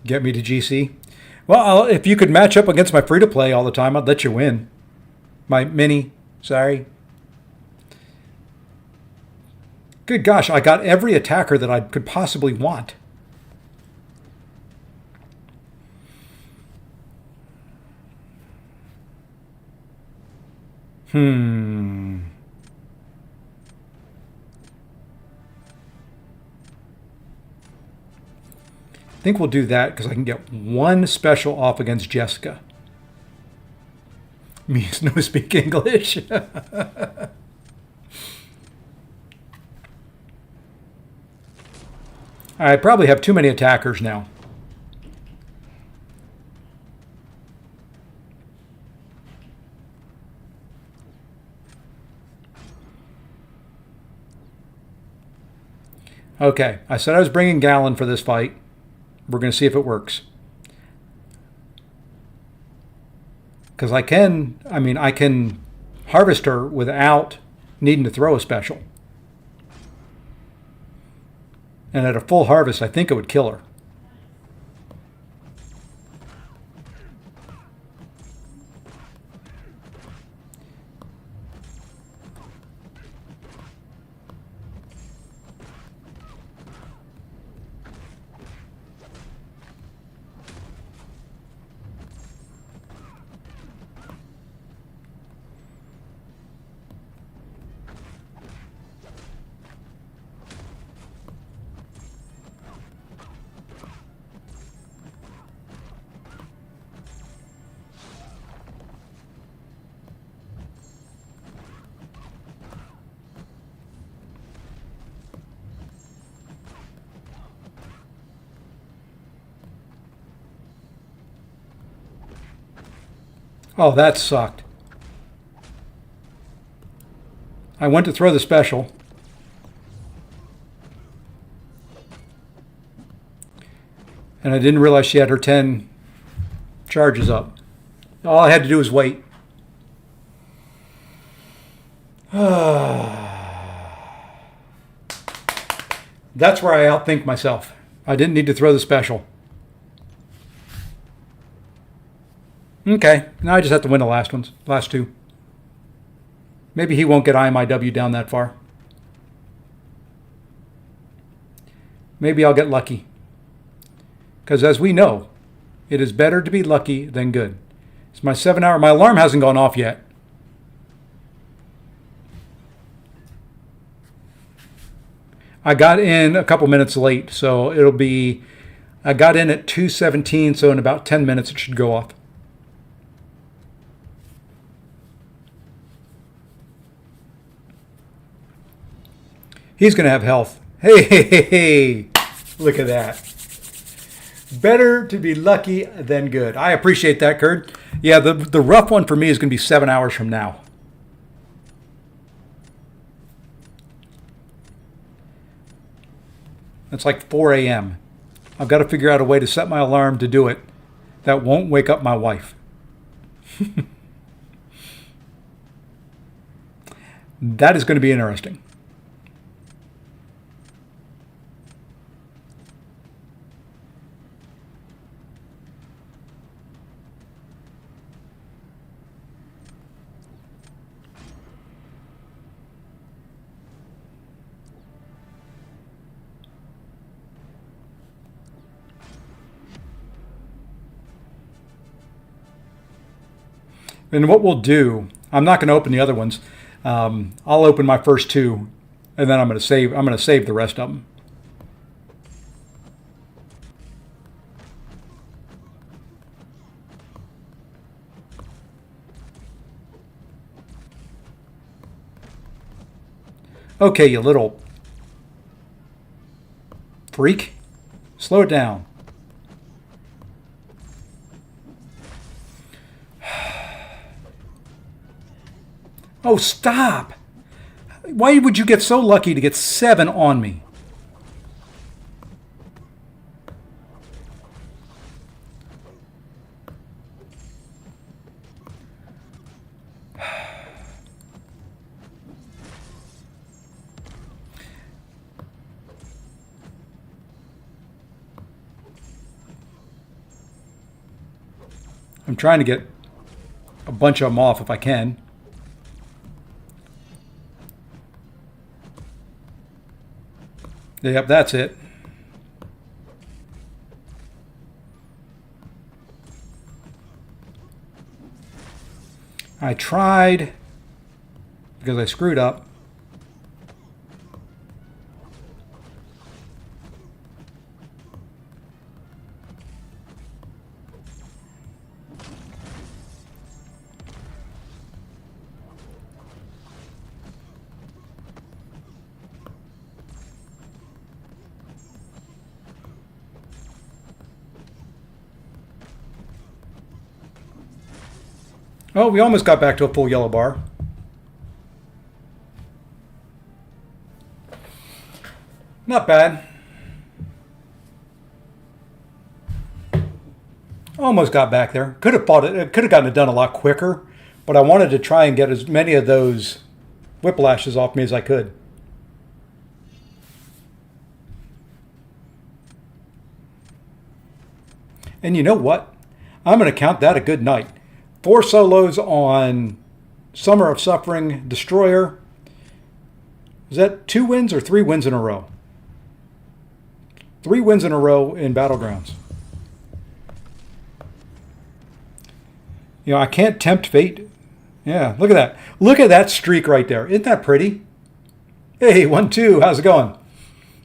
Get me to GC. Well, if you could match up against my free-to-play all the time, I'd let you win. My mini, sorry. Good gosh, I got every attacker that I could possibly want. I think we'll do that because I can get one special off against Jessica. Me no speak English. I probably have too many attackers now. Okay, I said I was bringing Gallon for this fight. We're going to see if it works. Because I can harvest her without needing to throw a special. And at a full harvest, I think it would kill her. Oh, that sucked. I went to throw the special. And I didn't realize she had her 10 charges up. All I had to do was wait. That's where I outthink myself. I didn't need to throw the special. Okay, now I just have to win the last two. Maybe he won't get IMIW down that far. Maybe I'll get lucky. Because as we know, it is better to be lucky than good. It's my 7-hour. My alarm hasn't gone off yet. I got in a couple minutes late, so it'll be... I got in at 2:17, so in about 10 minutes it should go off. He's going to have health. Hey, look at that. Better to be lucky than good. I appreciate that, Kurt. Yeah, the rough one for me is going to be 7 hours from now. It's like 4 a.m. I've got to figure out a way to set my alarm to do it that won't wake up my wife. That is going to be interesting. And what we'll do, I'm not going to open the other ones. I'll open my first two, and then I'm going to save the rest of them. Okay, you little freak. Slow it down. Oh, stop. Why would you get so lucky to get 7 on me? I'm trying to get a bunch of them off if I can. Yep, that's it. I tried because I screwed up. Oh, we almost got back to a full yellow bar. Not bad. Almost got back there. Could have fought it. Could have gotten it done a lot quicker, but I wanted to try and get as many of those whiplashes off me as I could. And you know what? I'm going to count that a good night. 4 solos on Summer of Suffering Destroyer. Is that 2 wins or 3 wins in a row? 3 wins in a row in Battlegrounds. You know, I can't tempt fate. Yeah, look at that. Look at that streak right there. Isn't that pretty? Hey, 1-2. How's it going?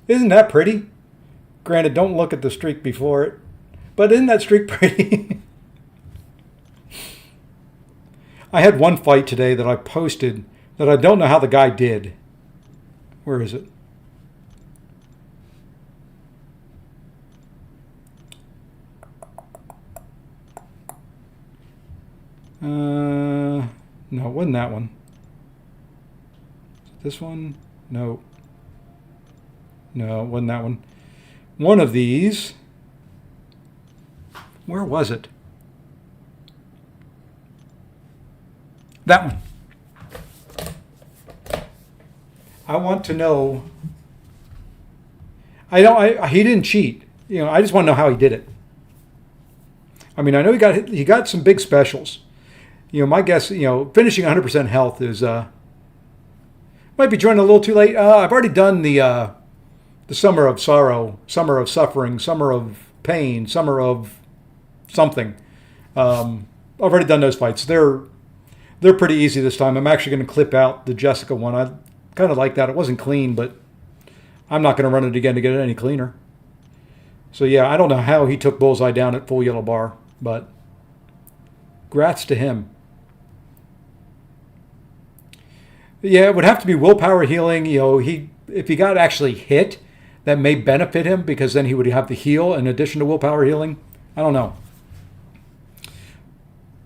Isn't that pretty? Granted, don't look at the streak before it. But isn't that streak pretty? I had one fight today that I posted that I don't know how the guy did. Where is it? No, it wasn't that one. This one? No. No, it wasn't that one. One of these. Where was it? That one. I want to know. He didn't cheat. You know, I just want to know how he did it. I mean, I know he got some big specials. You know, my guess, you know, finishing 100% health is might be joining a little too late. I've already done the Summer of Sorrow, Summer of Suffering, Summer of Pain, Summer of something. I've already done those fights. They're pretty easy this time. I'm actually going to clip out the Jessica one. I kind of like that. It wasn't clean, but I'm not going to run it again to get it any cleaner. So yeah, I don't know how he took Bullseye down at full yellow bar, but grats to him. Yeah, it would have to be willpower healing. You know, if he got actually hit, that may benefit him because then he would have to heal in addition to willpower healing. I don't know.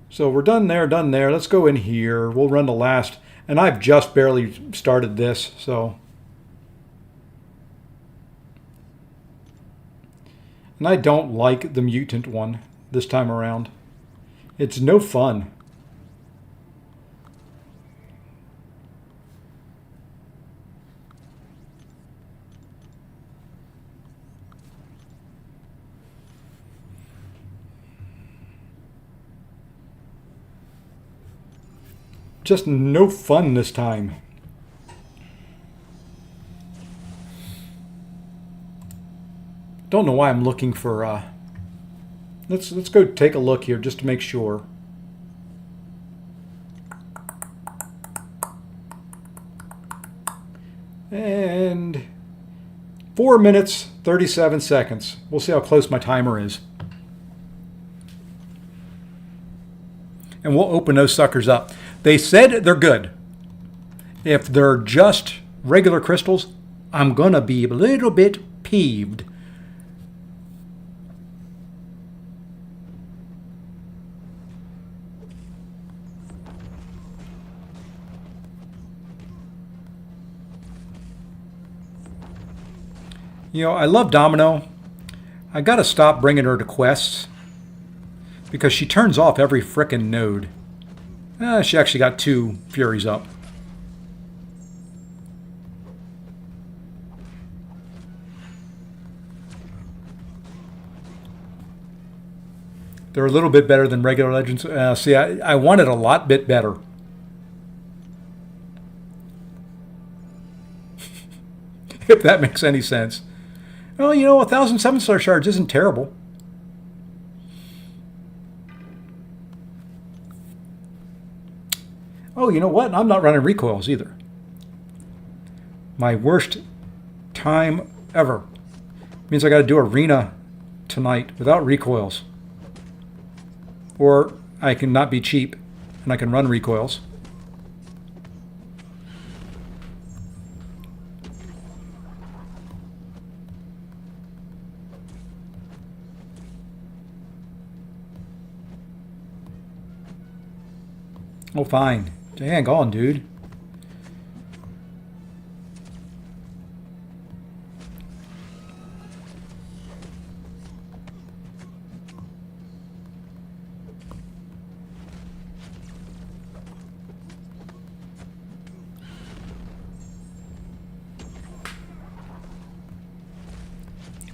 So we're done there, done there. Let's go in here. We'll run the last. And I've just barely started this, so. And I don't like the mutant one this time around. It's no fun. Just no fun this time. Don't know why I'm looking for let's go take a look here just to make sure. And 4 minutes 37 seconds. We'll see how close my timer is. And we'll open those suckers up. They said they're good. If they're just regular crystals, I'm going to be a little bit peeved. You know, I love Domino. I got to stop bringing her to quests because she turns off every frickin' node. She actually got 2 Furies up. They're a little bit better than regular Legends. See, I want it a lot bit better. If that makes any sense. Well, 1,000 7-star shards isn't terrible. Oh, you know what? I'm not running recoils either. My worst time ever. Means I got to do arena tonight without recoils. Or I can not be cheap and I can run recoils. Oh, fine. Hang on, dude.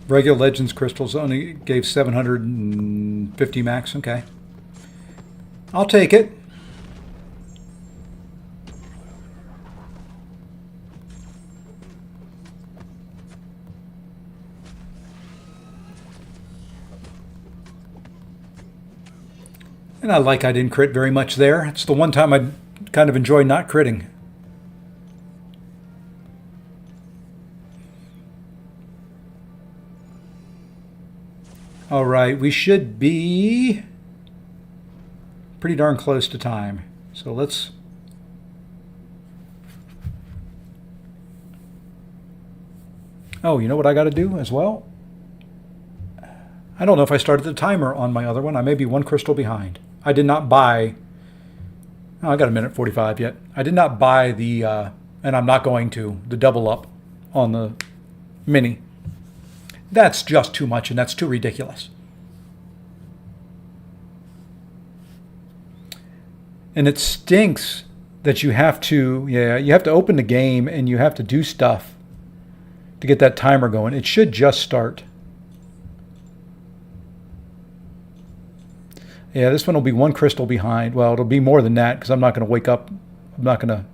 Regular Legends crystals only gave 750 max. Okay. I'll take it. And I didn't crit very much there. It's the one time I kind of enjoy not critting. All right, we should be pretty darn close to time. So let's... Oh, you know what I got to do as well? I don't know if I started the timer on my other one. I may be one crystal behind. I did not buy... Oh, I got a minute 45 yet. I did not buy the, and I'm not going to, the double up on the mini. That's just too much, and that's too ridiculous. And it stinks that you have to open the game and you have to do stuff to get that timer going. It should just start. Yeah, this one will be one crystal behind. Well, it'll be more than that because I'm not going to wake up. I'm not going to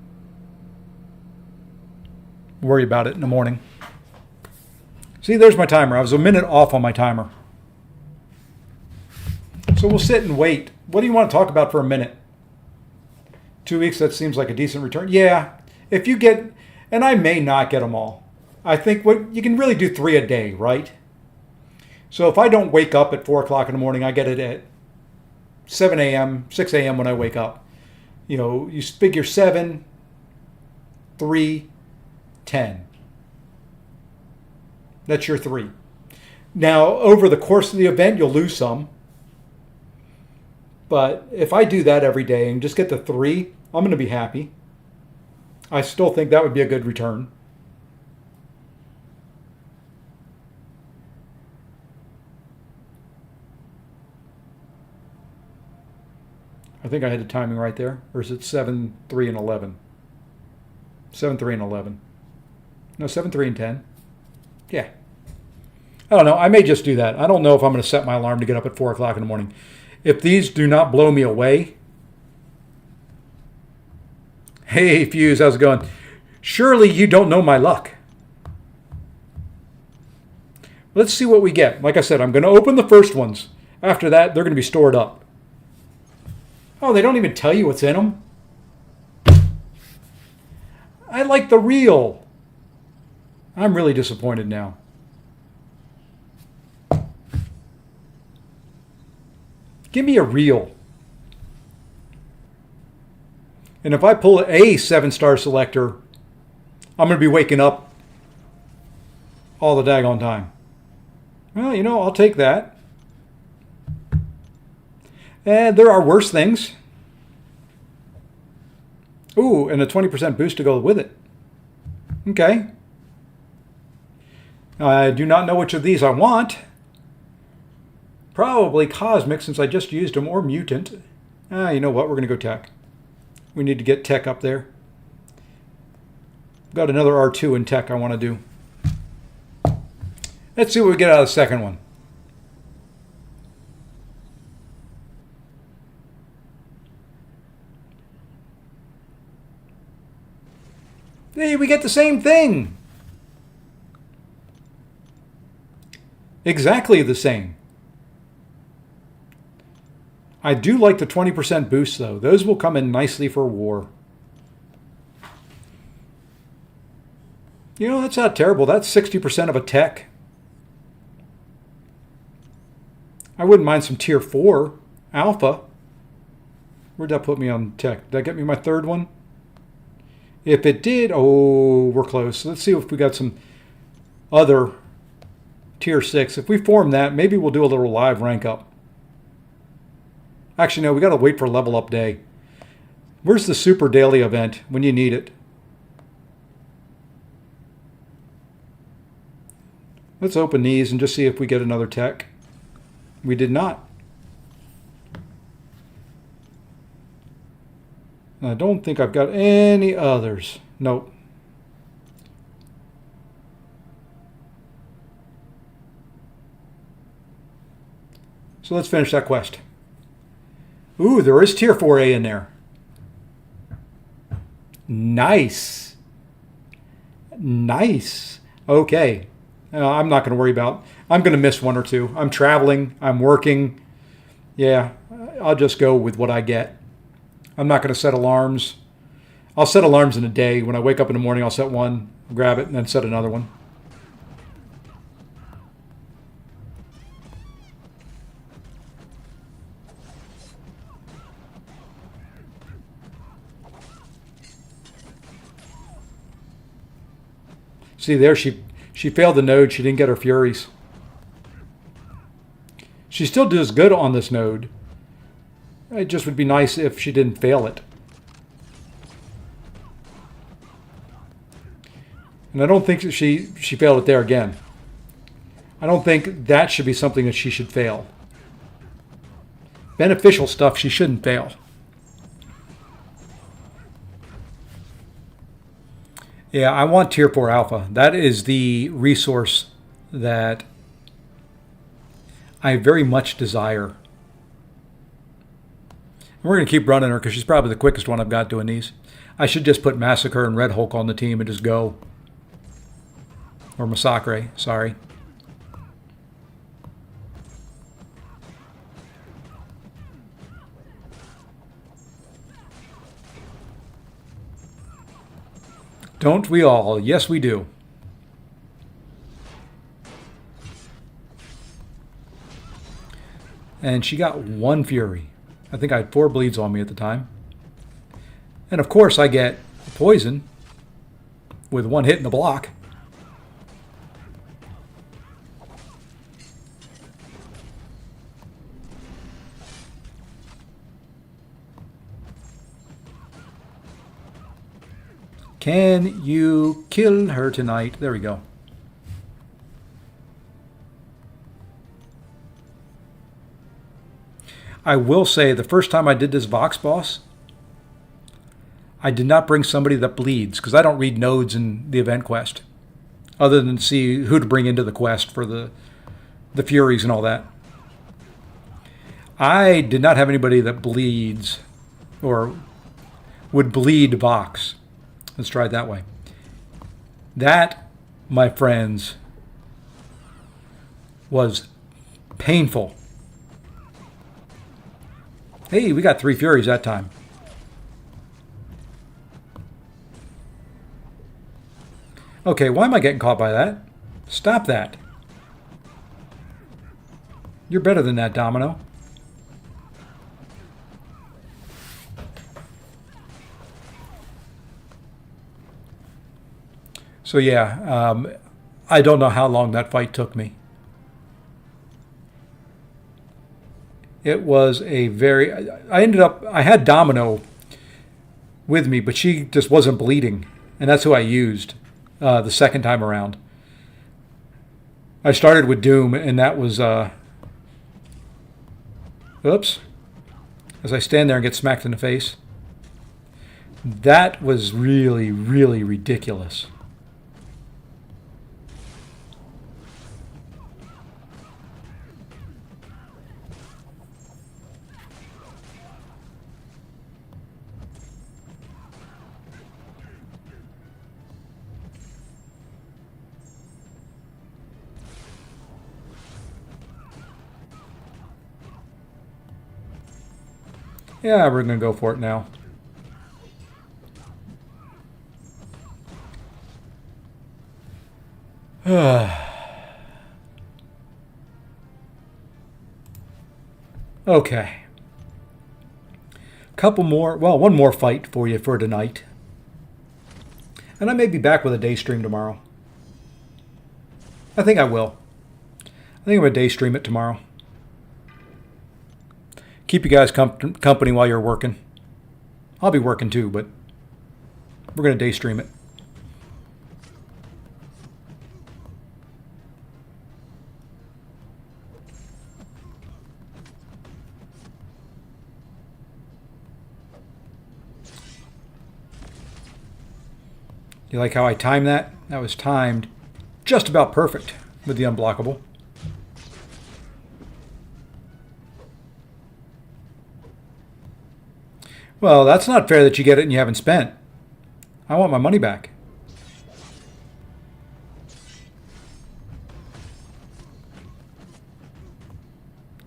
worry about it in the morning. See, there's my timer. I was a minute off on my timer. So we'll sit and wait. What do you want to talk about for a minute? 2 weeks, that seems like a decent return. Yeah, if you get, and I may not get them all. I think what you can really do 3 a day, right? So if I don't wake up at 4 o'clock in the morning, I get it at 7 a.m., 6 a.m. when I wake up. You figure 7, 3, 10. That's your 3. Now, over the course of the event, you'll lose some. But if I do that every day and just get the 3, I'm going to be happy. I still think that would be a good return. I think I had the timing right there. Or is it 7, 3, and 11? 7, 3, and 11. No, 7, 3, and 10. Yeah. I don't know. I may just do that. I don't know if I'm going to set my alarm to get up at 4 o'clock in the morning. If these do not blow me away. Hey, Fuse, how's it going? Surely you don't know my luck. Let's see what we get. Like I said, I'm going to open the first ones. After that, they're going to be stored up. Oh, they don't even tell you what's in them? I like the real. I'm really disappointed now. Give me a reel. And if I pull a 7-star selector, I'm going to be waking up all the daggone time. Well, I'll take that. And there are worse things. Ooh, and a 20% boost to go with it. Okay. I do not know which of these I want. Probably Cosmic, since I just used them, or Mutant. You know what? We're going to go Tech. We need to get Tech up there. Got another R2 in Tech I want to do. Let's see what we get out of the second one. Hey, we get the same thing. Exactly the same. I do like the 20% boost, though. Those will come in nicely for war. You know, that's not terrible. That's 60% of a tech. I wouldn't mind some tier 4 alpha. Where'd that put me on tech? Did that get me my third one? If it did, oh, we're close. Let's see if we got some other tier 6. If we form that, maybe we'll do a little live rank up. Actually, no, we got to wait for level up day. Where's the super daily event when you need it? Let's open these and just see if we get another tech. We did not. I don't think I've got any others. Nope. So let's finish that quest. Ooh, there is tier 4A in there. Nice. Nice. Okay. I'm not going to worry about. I'm going to miss one or two. I'm traveling. I'm working. Yeah, I'll just go with what I get. I'm not going to set alarms. I'll set alarms in a day. When I wake up in the morning, I'll set one, grab it, and then set another one. See there, she failed the node. She didn't get her Furies. She still does good on this node. It just would be nice if she didn't fail it. And I don't think that she failed it there again. I don't think that should be something that she should fail. Beneficial stuff she shouldn't fail. Yeah, I want tier 4 alpha. That is the resource that I very much desire. And we're going to keep running her because she's probably the quickest one I've got doing these. I should just put Massacre and Red Hulk on the team and just go. Or Massacre, sorry. Don't we all? Yes, we do. And she got 1 Fury. I think I had 4 bleeds on me at the time. And of course I get poison with 1 hit in the block. Can you kill her tonight? There we go. I will say the first time I did this Vox boss, I did not bring somebody that bleeds because I don't read nodes in the event quest other than see who to bring into the quest for the Furies and all that. I did not have anybody that bleeds or would bleed Vox. Let's try it that way. That, my friends, was painful. Hey, we got 3 Furies that time. Okay, why am I getting caught by that? Stop that. You're better than that, Domino. So yeah, I don't know how long that fight took me. It was a very... I had Domino with me, but she just wasn't bleeding. And that's who I used the second time around. I started with Doom, and that was... oops. As I stand there and get smacked in the face. That was really, really ridiculous. Yeah, we're going to go for it now. Okay. Couple more, well, one more fight for you for tonight. And I may be back with a day stream tomorrow. I think I will. I think I'm going to day stream it tomorrow. Keep you guys company while you're working. I'll be working too, but we're going to day stream it. You like how I timed that? That was timed just about perfect with the unblockable. Well, that's not fair that you get it and you haven't spent. I want my money back.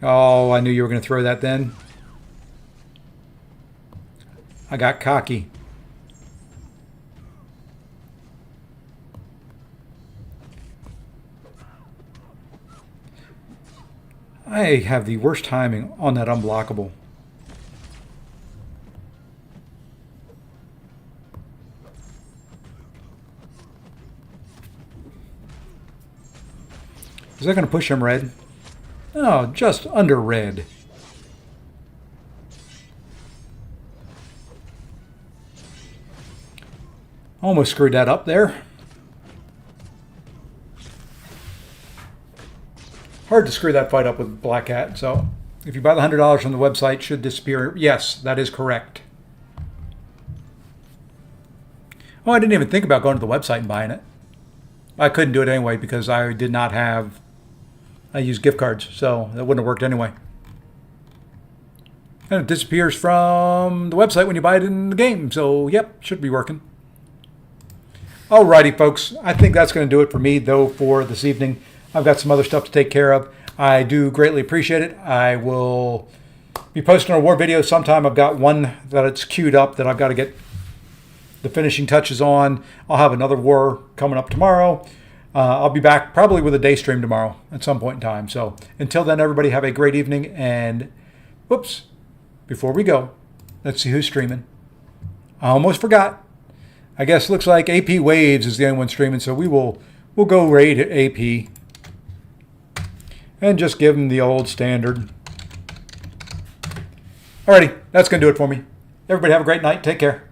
Oh, I knew you were going to throw that then. I got cocky. I have the worst timing on that unblockable. Is that going to push him red? Oh, just under red. Almost screwed that up there. Hard to screw that fight up with Black Hat. So if you buy the $100 from the website, it should disappear. Yes, that is correct. Oh, I didn't even think about going to the website and buying it. I couldn't do it anyway because I did not have... I use gift cards, so that wouldn't have worked anyway. And it disappears from the website when you buy it in the game. So, yep, should be working. Alrighty, folks. I think that's going to do it for me, though, for this evening. I've got some other stuff to take care of. I do greatly appreciate it. I will be posting a war video sometime. I've got one that it's queued up that I've got to get the finishing touches on. I'll have another war coming up tomorrow. I'll be back probably with a day stream tomorrow at some point in time. So until then, everybody have a great evening. And whoops, before we go, let's see who's streaming. I almost forgot. I guess it looks like AP Waves is the only one streaming. So we'll go raid AP and just give them the old standard. Alrighty, that's going to do it for me. Everybody have a great night. Take care.